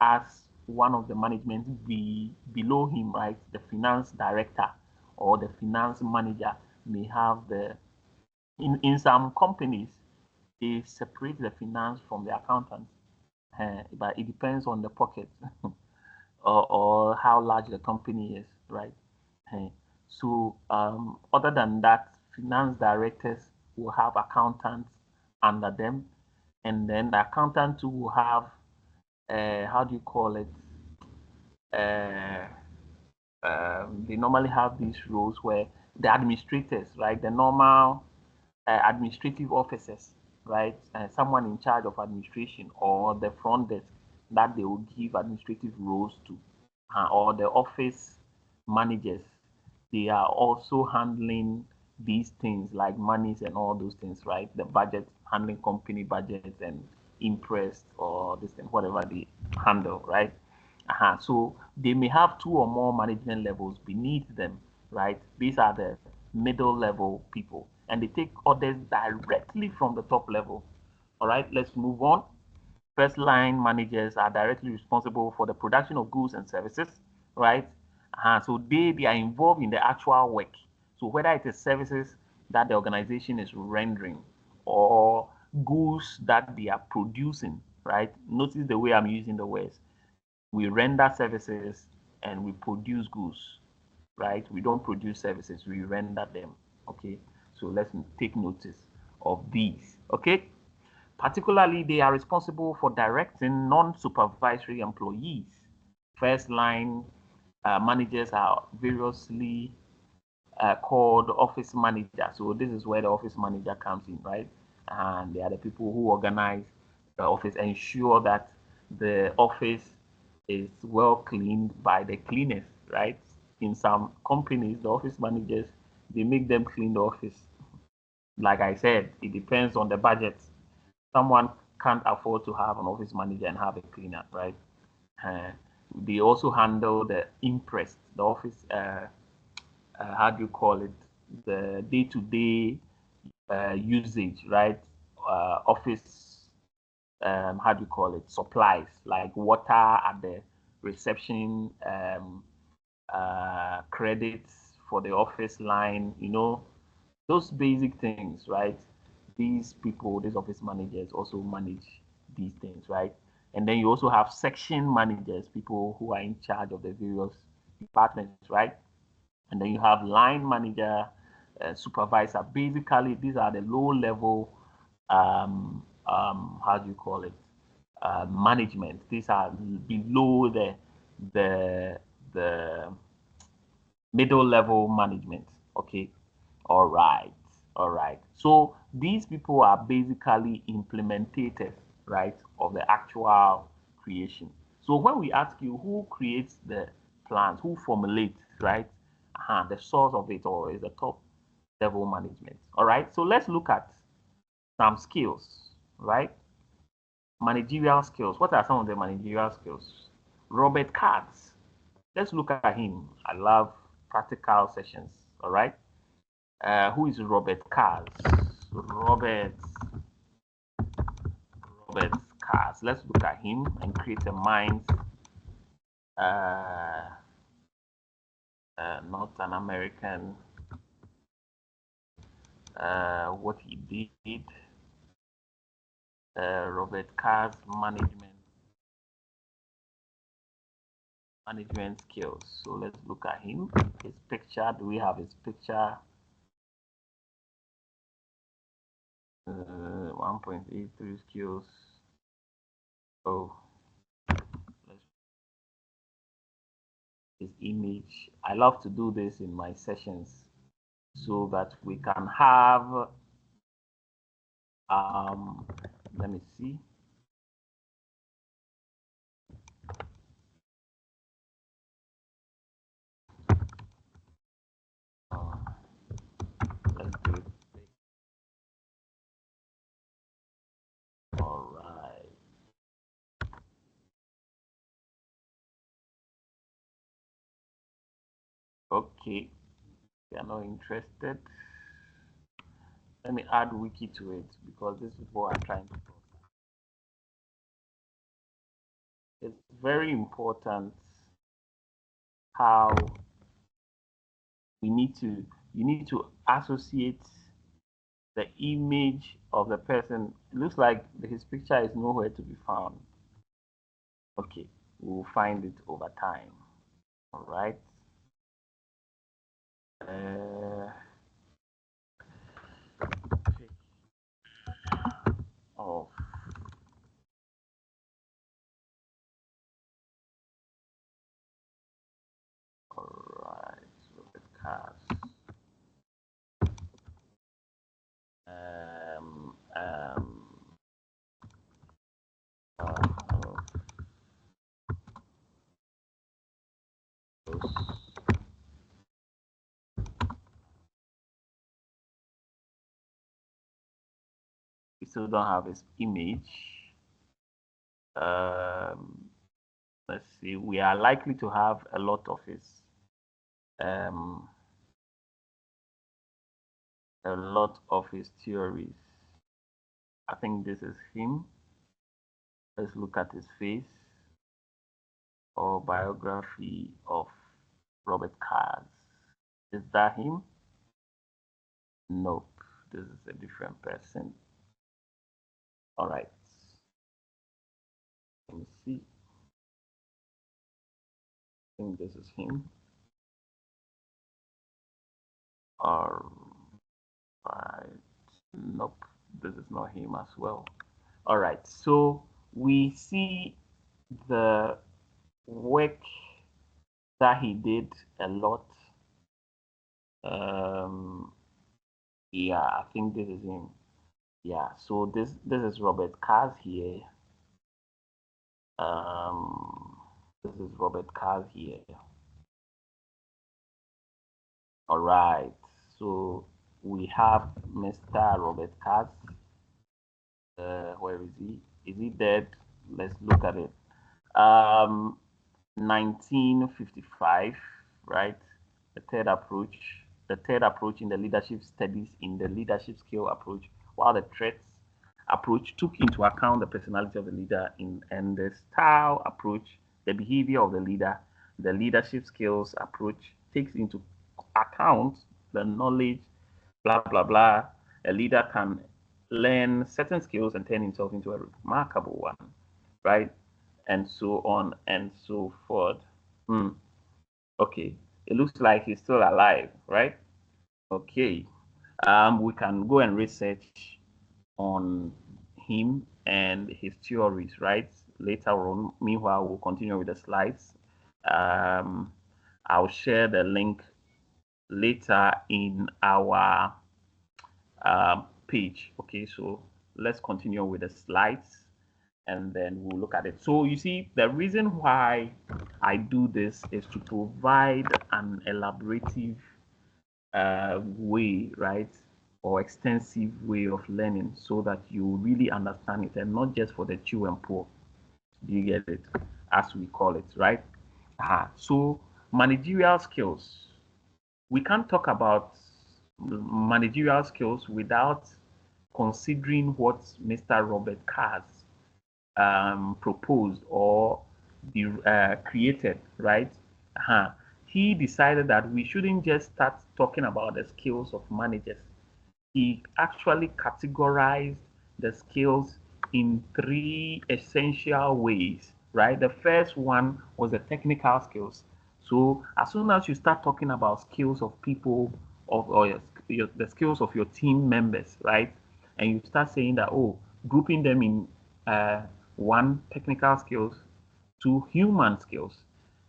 as one of the management be below him, right? The finance director or the finance manager may have the, in some companies they separate the finance from the accountant, but it depends on the pocket or how large the company is, right? So other than that, finance directors will have accountants under them, and then the accountant will have how do you call it? Uh, they normally have these roles where the administrators, right? The normal administrative officers, right? Someone in charge of administration or the front desk that they will give administrative roles to, or the office managers. They are also handling these things like monies and all those things, right? The budget, handling company budgets and interest or this thing, whatever they handle, right? So they may have 2 or more management levels beneath them, right? These are the middle level people, and they take orders directly from the top level. All right, let's move on. First line managers are directly responsible for the production of goods and services, right? So they are involved in the actual work. So whether it is services that the organization is rendering or goods that they are producing, right? Notice the way I'm using the words. We render services and we produce goods, right? We don't produce services, we render them. Okay, so let's take notice of these. Okay, particularly they are responsible for directing non-supervisory employees. First line managers are variously called office manager. So this is where the office manager comes in, right? And they are the people who organize the office, ensure that the office is well cleaned by the cleaners, right? In some companies, the office managers, they make them clean the office. Like I said, it depends on the budget. Someone can't afford to have an office manager and have a cleaner, right? Uh, they also handle the impress, the office, how do you call it? The day-to-day usage, right? Office, how do you call it? Supplies like water at the reception, credits for the office line, those basic things, right? These people, these office managers also manage these things, right? And then you also have section managers, people who are in charge of the various departments, right? And then you have line manager, supervisor. Basically, these are the low level, how do you call it? Management. These are below the the middle level management. Okay, all right, all right. So these people are basically implementators, right, of the actual creation. So when we ask you who creates the plans, who formulates, right, the source of it all is the top level management. All right. So let's look at some skills, right? Managerial skills. What are some of the managerial skills? Robert Katz. Let's look at him. I love practical sessions. All right. Who is Robert Katz? Robert Robert Cars. Let's look at him and create a mind. Not an American. What he did. Robert Cars management skills. So let's look at him. His picture. Do we have his picture? 1.83 skills. Oh, his image. I love to do this in my sessions so that we can have let me see. Let's do it. All right. Okay. If you are not interested, let me add wiki to it because this is what I'm trying to do. It's very important how you need to associate the image of the person. It looks like his picture is nowhere to be found. Okay, we'll find it over time. All right. Oh, all right. So the cars. We still don't have his image. Let's see. We are likely to have a lot of his theories. I think this is him. Let's look at his face or biography of Robert Cars. Is that him? Nope. This is a different person. All right. Let me see. I think this is him. All right. Nope. This is not him as well. All right. So we see the work that he did a lot. Yeah, I think this is him. Yeah, so this is Robert Cars here. This is Robert Cars here. All right, so we have Mr. Robert Cars. Where is he? Is he dead? Let's look at it. 1955, right? The third approach in the leadership studies in the leadership skill approach, while the threats approach took into account the personality of the leader and the style approach, the behavior of the leader. The leadership skills approach takes into account the knowledge, blah blah blah. A leader can learn certain skills and turn himself into a remarkable one, right? And so on and so forth. Okay, it looks like he's still alive, right? Okay, we can go and research on him and his theories, right? Later on. Meanwhile, we'll continue with the slides. I'll share the link later in our page. Okay, so let's continue with the slides and then we'll look at it. So you see, the reason why I do this is to provide an elaborative way, right, or extensive way of learning so that you really understand it and not just for the chew and pour. Do you get it? As we call it, right? So managerial skills. We can't talk about managerial skills without considering what Mr. Robert Cars proposed or created, right? He decided that we shouldn't just start talking about the skills of managers. He actually categorized the skills in three essential ways, right? The first one was the technical skills. So as soon as you start talking about skills of people or the skills of your team members, right? And you start saying that, oh, grouping them in uh, one, technical skills, two, human skills,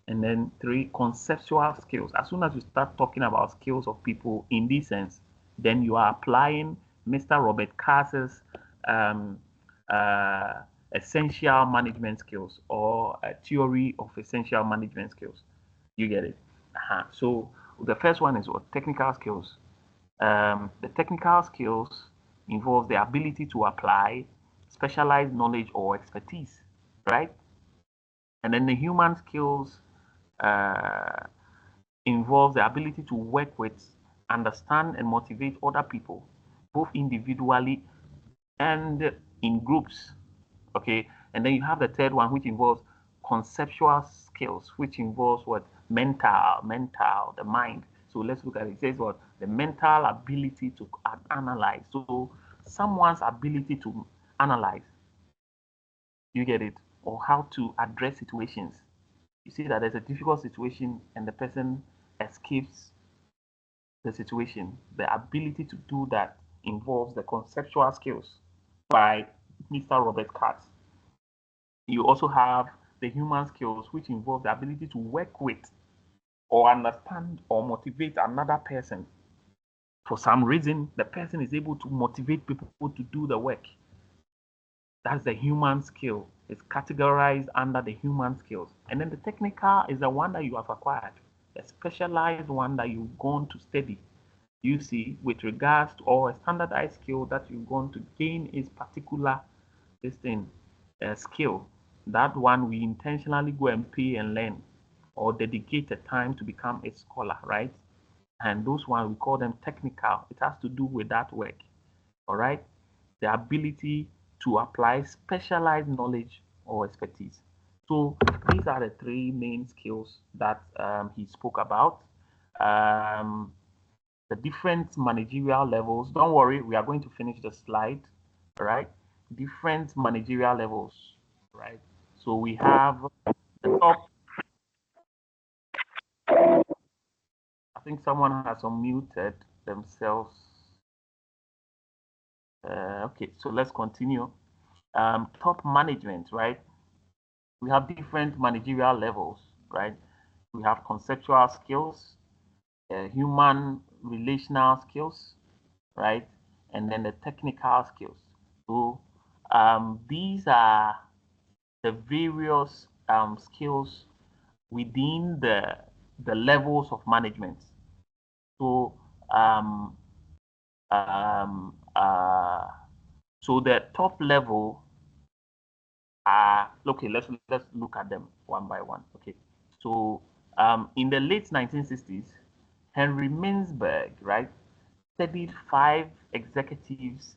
and then three, conceptual skills. As soon as you start talking about skills of people in this sense, then you are applying Mr. Robert Cars's um, uh, essential management skills or a theory of essential management skills. You get it? So the first one is what? Technical skills. The technical skills involves the ability to apply specialized knowledge or expertise, right? And then the human skills uh, involves the ability to work with, understand, and motivate other people, both individually and in groups. Okay. And then you have the third one, which involves conceptual skills, which involves what? Mental, the mind. So let's look at it. It says what? The mental ability to analyze. So someone's ability to analyze, you get it, or how to address situations. You see that there's a difficult situation and the person escapes the situation. The ability to do that involves the conceptual skills by Mr. Robert Katz. You also have the human skills, which involve the ability to work with or understand or motivate another person. For some reason, the person is able to motivate people to do the work. That's the human skill. It's categorized under the human skills. And then the technical is the one that you have acquired, a specialized one that you've gone to study. You see, with regards to or a standardized skill that you're going to gain is particular this thing, skill. That one we intentionally go and pay and learn or dedicate a time to become a scholar, right? And those ones we call them technical. It has to do with that work. All right. The ability to apply specialized knowledge or expertise. So these are the three main skills that he spoke about. Um, the different managerial levels. Don't worry, we are going to finish the slide. All right. Different managerial levels. Right. So we have the top. I think someone has unmuted themselves. Okay, so let's continue. Top management, right? We have different managerial levels, right? We have conceptual skills, human relational skills, right? And then the technical skills. So these are the various skills within the levels of management. So um, um, uh, so the top level okay, let's look at them one by one. Okay, so in the late 1960s, Henry Mintzberg, right, studied 5 executives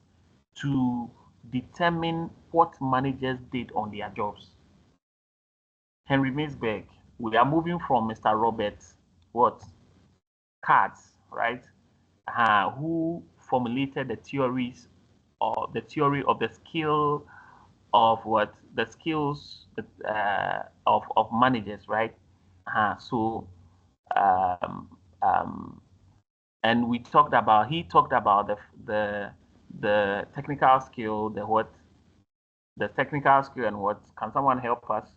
to determine what managers did on their jobs. Henry Mintzberg, we are moving from Mr. Robert what Katz, right, who formulated the theories or the theory of the skill of what the skills of managers, right? So um, um, and we talked about he talked about the technical skill, the technical skill and what. Can someone help us?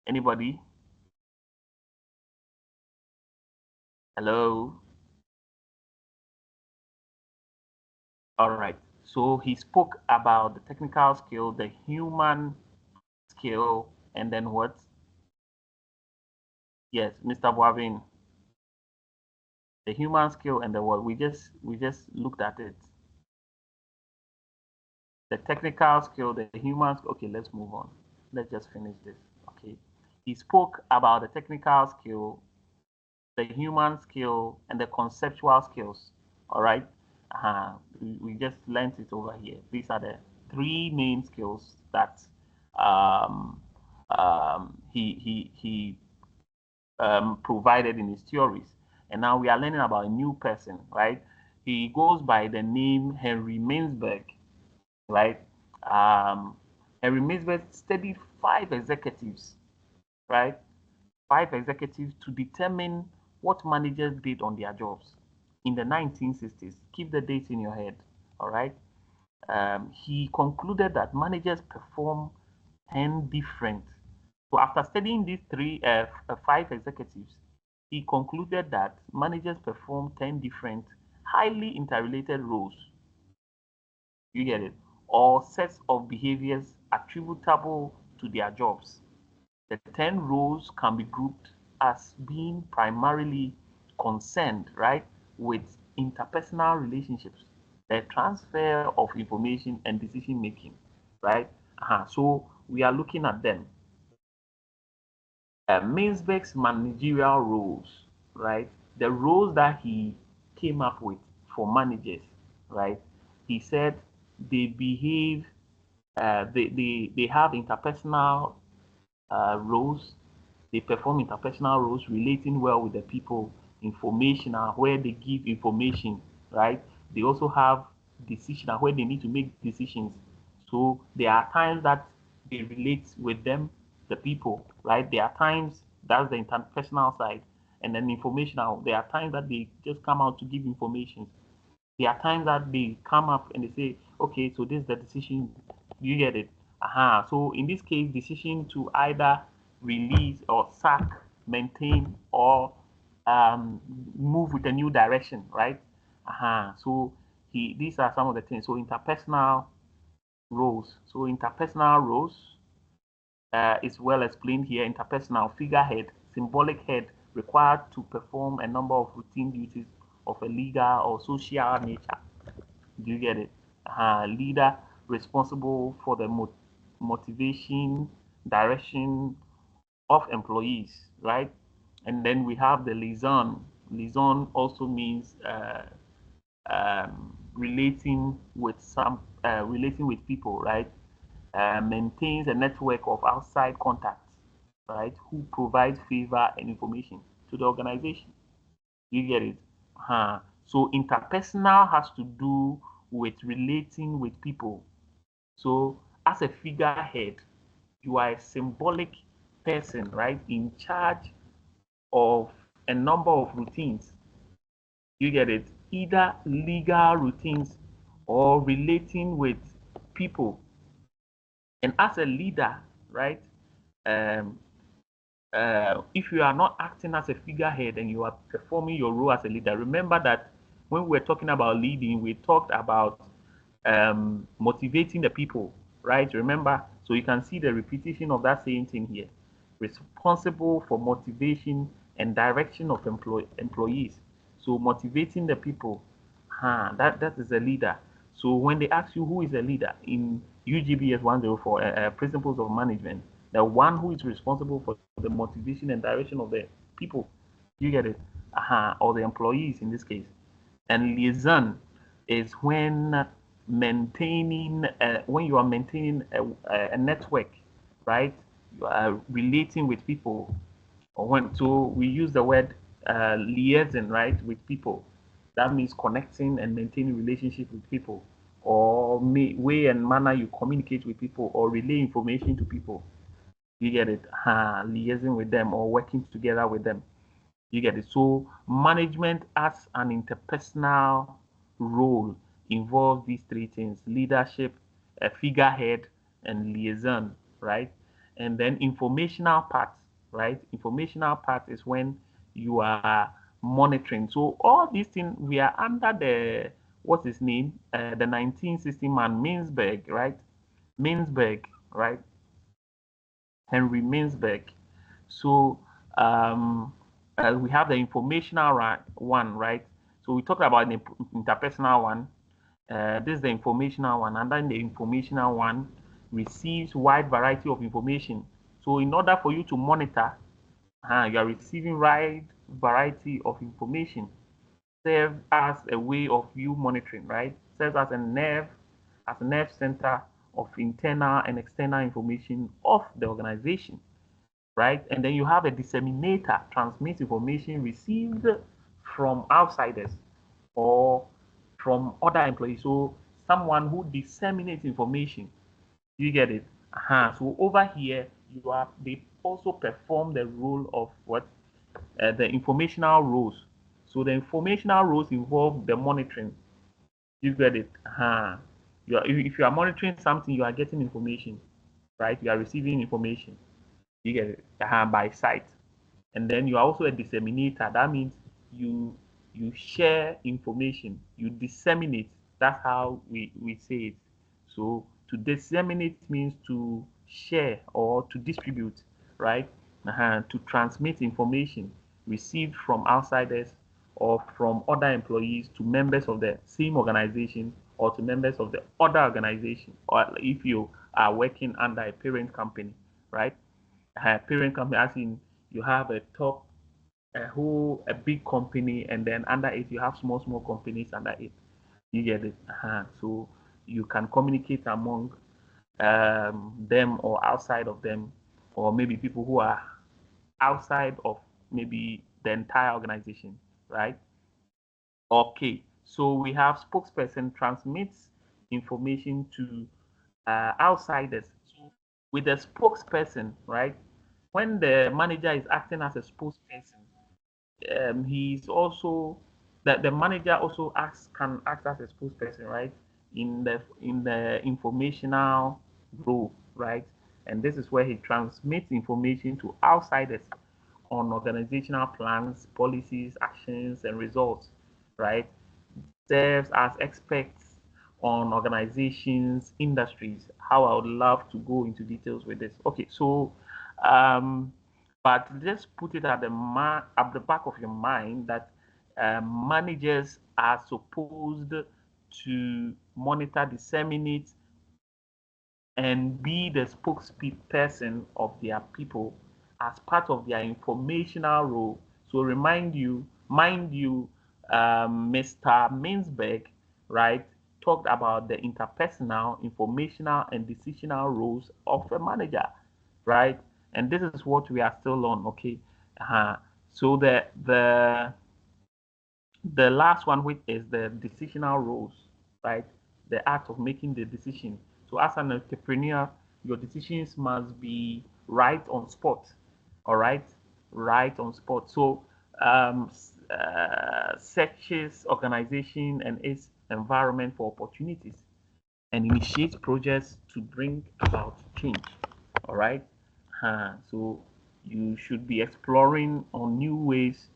Anybody? Hello. All right. So he spoke about the technical skill, the human skill, and then what? Yes, Mr. Boivin. The human skill and the what? We just looked at it. The technical skill, the human skill. Okay, let's move on. Let's just finish this. Okay. He spoke about the technical skill, the human skill, and the conceptual skills. All right. We just learned it over here. These are the three main skills that um, he provided in his theories. And now we are learning about a new person, right? He goes by the name Henry Mintzberg, right? Um, Henry Mintzberg studied five executives, right? Five executives to determine what managers did on their jobs in the 1960s. Keep the dates in your head, all right? He concluded that managers perform 10 different. So after studying these five executives, he concluded that managers perform 10 different, highly interrelated roles. You get it? Or sets of behaviors attributable to their jobs. The 10 roles can be grouped as being primarily concerned, right, with interpersonal relationships, the transfer of information and decision making, right? So we are looking at them. Mintzberg's managerial roles, right? The roles that he came up with for managers, right? He said they behave, they have interpersonal roles. They perform interpersonal roles relating well with the people, informational, where they give information, right? They also have decisional, where they need to make decisions. So there are times that they relate with them, the people, right? There are times that's the interpersonal side, and then informational. There are times that they just come out to give information. There are times that they come up and they say, okay, so this is the decision. You get it? So in this case, decision to either release or sack, maintain, or move with a new direction, right? So these are some of the things. So interpersonal roles. So interpersonal roles is well explained here. Interpersonal figurehead, symbolic head required to perform a number of routine duties of a legal or social nature. Do you get it? Leader responsible for the motivation, direction of employees, right? And then we have the liaison. Liaison also means relating with people, right? Maintains a network of outside contacts, right? Who provide favor and information to the organization. You get it? So interpersonal has to do with relating with people. So as a figurehead, you are a symbolic person, right, in charge of a number of routines. You get it? Either legal routines or relating with people. And as a leader, right, um, if you are not acting as a figurehead and you are performing your role as a leader, remember that when we were talking about leading, we talked about motivating the people, right? Remember? So you can see the repetition of that same thing here. Responsible for motivation and direction of employees. So motivating the people, that is a leader. So when they ask you who is a leader in UGBS 104, Principles of Management, the one who is responsible for the motivation and direction of the people, you get it? Or the employees in this case. And liaison is when when you are maintaining a network, right? You are relating with people. Or so we use the word liaison, right, with people. That means connecting and maintaining relationship with people, or way and manner you communicate with people, or relay information to people. You get it? Liaising with them or working together with them. You get it? So management as an interpersonal role involves these three things: leadership, a figurehead, and liaison, right? And then informational part, right? Informational part is when you are monitoring. So all these things, we are under the, what's his name? The 1960 man, Mintzberg, right? Mintzberg, right? Henry Mintzberg. So we have the informational one, right? So we talked about the interpersonal one. This is the informational one, and then the informational one receives wide variety of information. So in order for you to monitor, you are receiving wide variety of information. Serve as a way of you monitoring, right? Serves as a nerve center of internal and external information of the organization, right? And then you have a disseminator, transmits information received from outsiders or from other employees. So someone who disseminates information. You get it? So over here, they also perform the role of what? The informational roles. So the informational roles involve the monitoring. You get it? If you are monitoring something, you are getting information, right? You are receiving information. You get it? By sight. And then you are also a disseminator. That means you you share information, you disseminate. That's how we say it. So to disseminate means to share or to distribute, right? To transmit information received from outsiders or from other employees to members of the same organization or to members of the other organization, or if you are working under a parent company, right? Parent company, as in you have a big company, and then under it you have small companies under it. You get it? So you can communicate among them or outside of them, or maybe people who are outside of maybe the entire organization, right? Okay, so we have spokesperson transmits information to outsiders. So with the spokesperson, right? When the manager is acting as a spokesperson, he's also the manager also can act as a spokesperson, right? In the informational role, right? And this is where he transmits information to outsiders on organizational plans, policies, actions, and results, right? Serves as experts on organizations, industries. How I would love to go into details with this. Okay, so but just put it at the back of your mind that managers are supposed to monitor, disseminate, and be the spokesperson of their people as part of their informational role. So mind you, Mr. Minsberg, right, talked about the interpersonal, informational, and decisional roles of a manager, right? And this is what we are still on, okay? So the last one, which is the decisional roles, right? The act of making the decision. So as an entrepreneur, your decisions must be right on spot. All right, right on spot. So searches organization and its environment for opportunities and initiate projects to bring about change. All right. So you should be exploring on new ways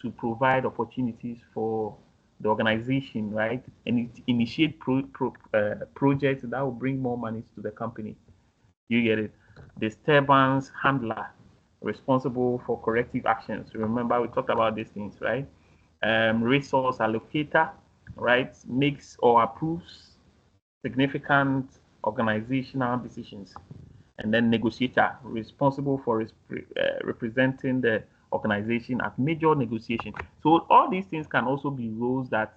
to provide opportunities for the organization, right? And initiate projects that will bring more money to the company. You get it? Disturbance handler, responsible for corrective actions. Remember, we talked about these things, right? Resource allocator, right? Makes or approves significant organizational decisions. And then negotiator, responsible for representing the organization at major negotiation. So all these things can also be roles that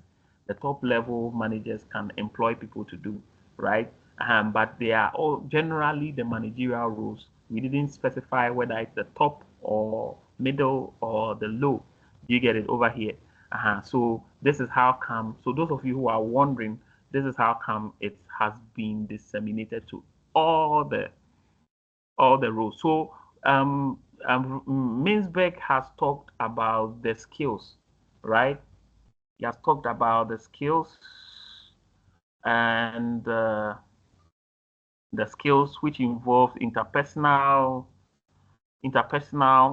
the top level managers can employ people to do, right? But they are all generally the managerial roles. We didn't specify whether it's the top or middle or the low. You get it over here. So this is how come. So those of you who are wondering, this is how come it has been disseminated to all the roles. So Minsberg has talked about the skills, right? He has talked about the skills and the skills which involve interpersonal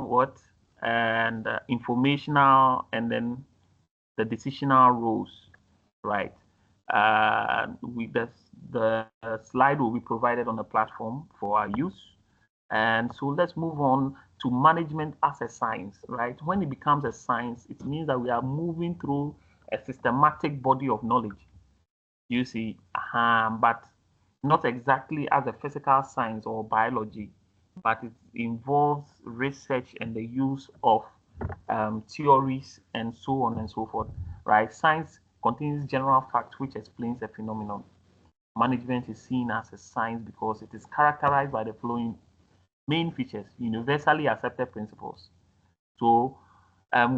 what and informational and then the decisional roles, right? With the slide will be provided on the platform for our use. And so let's move on to management as a science, right? When it becomes a science, it means that we are moving through a systematic body of knowledge, you see, but not exactly as a physical science or biology, but it involves research and the use of theories and so on and so forth, right? Science contains general facts which explains a phenomenon. management is seen as a science because it is characterized by the following main features: universally accepted principles. So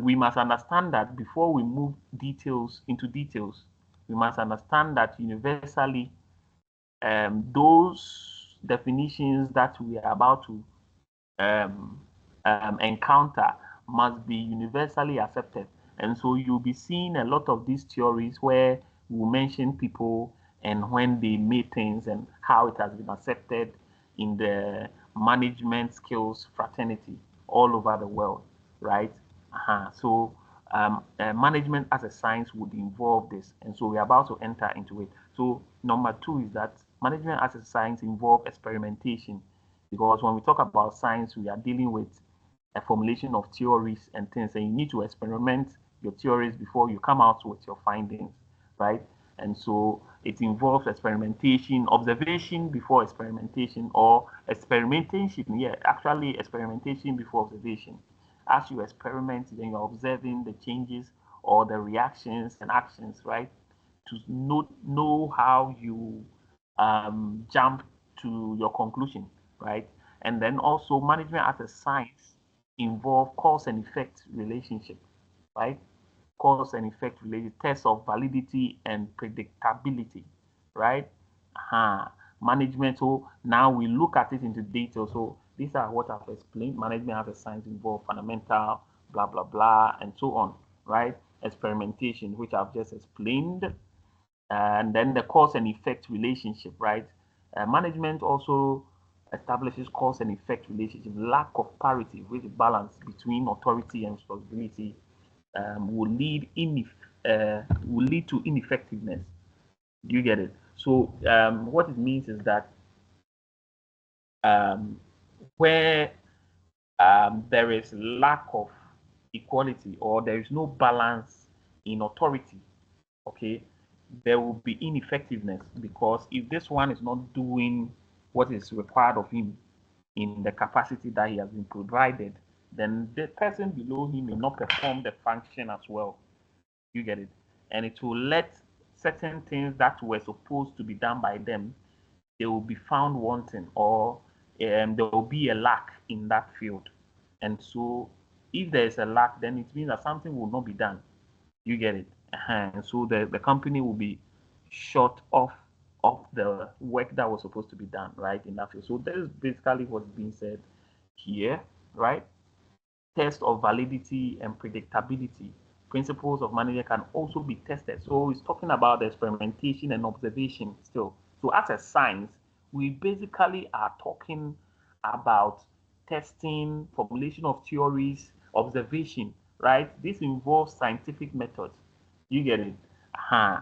we must understand that before we move into details, we must understand that universally those definitions that we are about to um, encounter must be universally accepted. And so you'll be seeing a lot of these theories where we mention people and when they made things and how it has been accepted in the management skills fraternity all over the world, right? So management as a science would involve this, and so we're about to enter into it. So number two is that management as a science involve experimentation, because when we talk about science, we are dealing with a formulation of theories and things, and you need to experiment your theories before you come out with your findings, right? And so it involves experimentation, observation before experimentation, or experimentation, yeah, actually experimentation before observation. As you experiment, then you're observing the changes or the reactions and actions, right? To know how you jump to your conclusion, right? And then also management as a science involve cause and effect relationship, right? Cause and effect related tests of validity and predictability, right? Uh-huh. Management. So now we look at it into detail. So these are what I've explained. Management as a science involve fundamental, blah blah blah, and so on, right? Experimentation, which I've just explained, and then the cause and effect relationship, right? Management also establishes cause and effect relationship. Lack of parity with balance between authority and responsibility will lead to ineffectiveness. Do you get it? So what it means is that um, where there is lack of equality or there is no balance in authority, okay, there will be ineffectiveness, because if this one is not doing what is required of him in the capacity that he has been provided, then the person below him may not perform the function as well. You get it? And it will let certain things that were supposed to be done by them, they will be found wanting, or there will be a lack in that field. And so if there is a lack, then it means that something will not be done. You get it? And so the company will be short of the work that was supposed to be done, right, in that field. So that is basically what's being said here, right? Test of validity and predictability. Principles of management can also be tested. So it's talking about experimentation and observation still. So as a science, we basically are talking about testing, formulation of theories, observation, right? This involves scientific methods. You get it? Uh-huh.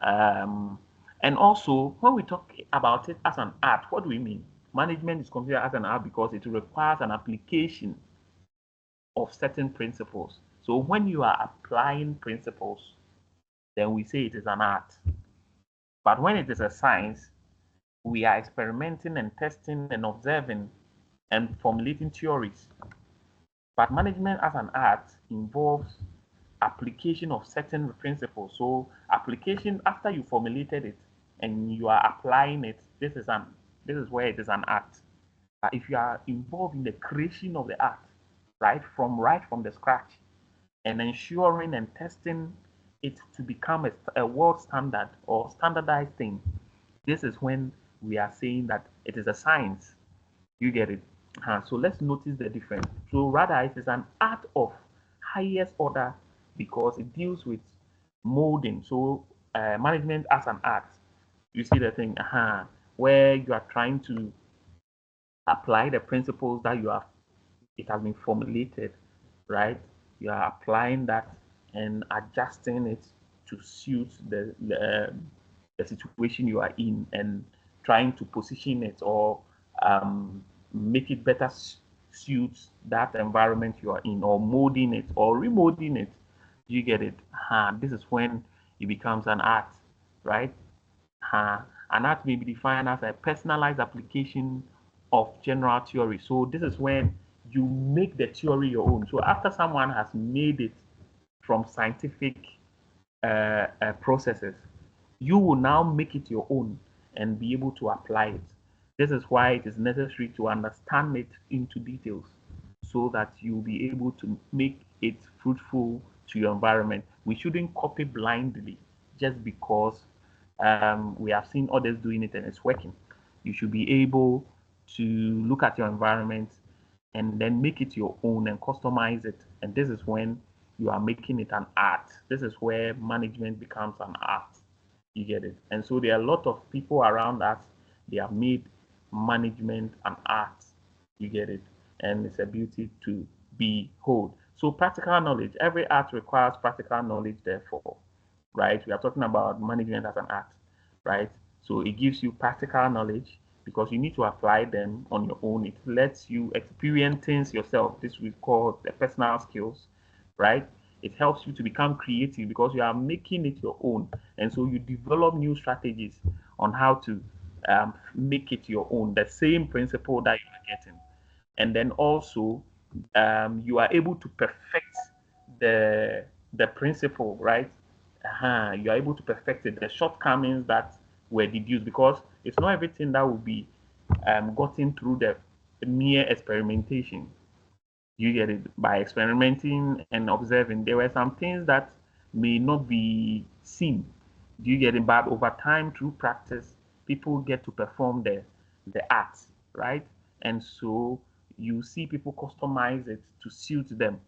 Um, and also, when we talk about it as an art, what do we mean? Management is considered as an art because it requires an application of certain principles. So when you are applying principles, then we say it is an art. But when it is a science, we are experimenting and testing and observing and formulating theories. But management as an art involves application of certain principles. So application after you formulated it and you are applying it, this is where it is an art. If you are involved in the creation of the art, right from the scratch, and ensuring and testing it to become a world standard or standardized thing, this is when we are saying that it is a science. You get it? So let's notice the difference. So rather, it is an art of highest order because it deals with molding. So management as an art, you see the thing, where you are trying to apply the principles that you have, it has been formulated, right? You are applying that and adjusting it to suit the situation you are in, and trying to position it or make it better suit that environment you are in, or molding it or remolding it. You get it? This is when it becomes an art, right? An art may be defined as a personalized application of general theory. So this is when you make the theory your own. So after someone has made it from scientific processes, you will now make it your own. and be able to apply it. This is why it is necessary to understand it into details so that you'll be able to make it fruitful to your environment. We shouldn't copy blindly just because we have seen others doing it and it's working. You should be able to look at your environment and then make it your own and customize it. And this is when you are making it an art. This is where management becomes an art. You get it? And so there are a lot of people around us, they have made management an art. You get it? And it's a beauty to behold. So practical knowledge, every art requires practical knowledge, therefore, right? We are talking about management as an art, right? So it gives you practical knowledge because you need to apply them on your own. It lets you experience things yourself. This we call the personal skills, right? It helps you to become creative because you are making it your own. And so you develop new strategies on how to make it your own, the same principle that you're getting. And then also you are able to perfect the principle, right? You are able to perfect it, the shortcomings that were deduced, because it's not everything that will be gotten through the mere experimentation. You get it? By experimenting and observing, there were some things that may not be seen. Do you get it? But over time, through practice, people get to perform the art, right? And so you see people customize it to suit them.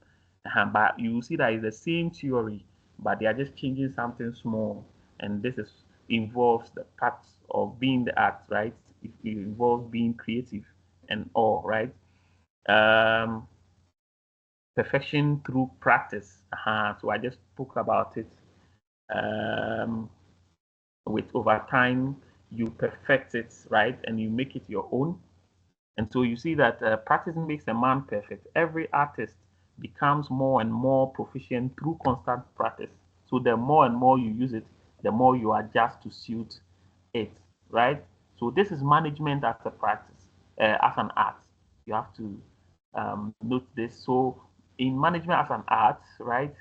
But you see that it's the same theory, but they are just changing something small. And this is involves the part of being the art, right? It involves being creative and all, right? Um, Perfection through practice. So I just spoke about it. Um, with over time, you perfect it, right? And you make it your own. And so you see that practice makes a man perfect. Every artist becomes more and more proficient through constant practice. So the more and more you use it, the more you adjust to suit it, right? So this is management as a practice, as an art. You have to note this. So in management as an art, right?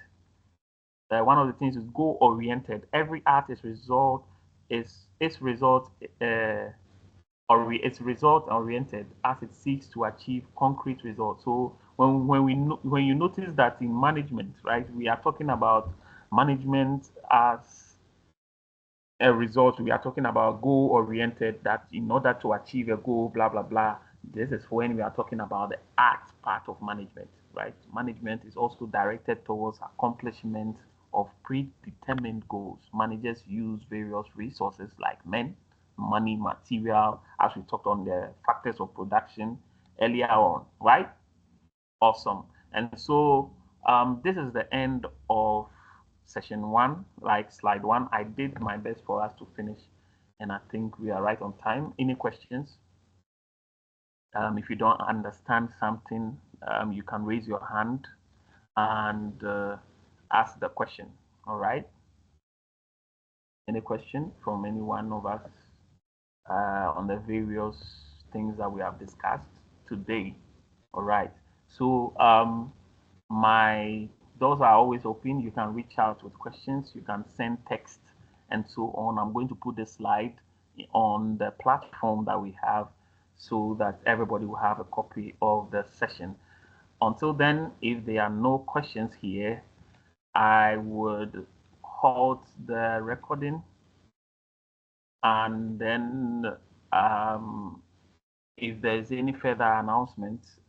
One of the things is goal oriented. Every art is result is its result or it's result oriented as it seeks to achieve concrete results. So when you notice that in management, right, we are talking about management as a result. We are talking about goal oriented, that in order to achieve a goal, blah blah blah. This is when we are talking about the art part of management, right? Management is also directed towards accomplishment of predetermined goals. Managers use various resources like men, money, material, as we talked on the factors of production earlier on, right? Awesome. And so this is the end of session one, like slide one. I did my best for us to finish, and I think we are right on time. Any questions? If you don't understand something, you can raise your hand and ask the question. All right. Any question from any one of us on the various things that we have discussed today? All right. So my doors are always open. You can reach out with questions. You can send text and so on. I'm going to put the slide on the platform that we have so that everybody will have a copy of the session. Until then, if there are no questions here, I would halt the recording, and then if there's any further announcements,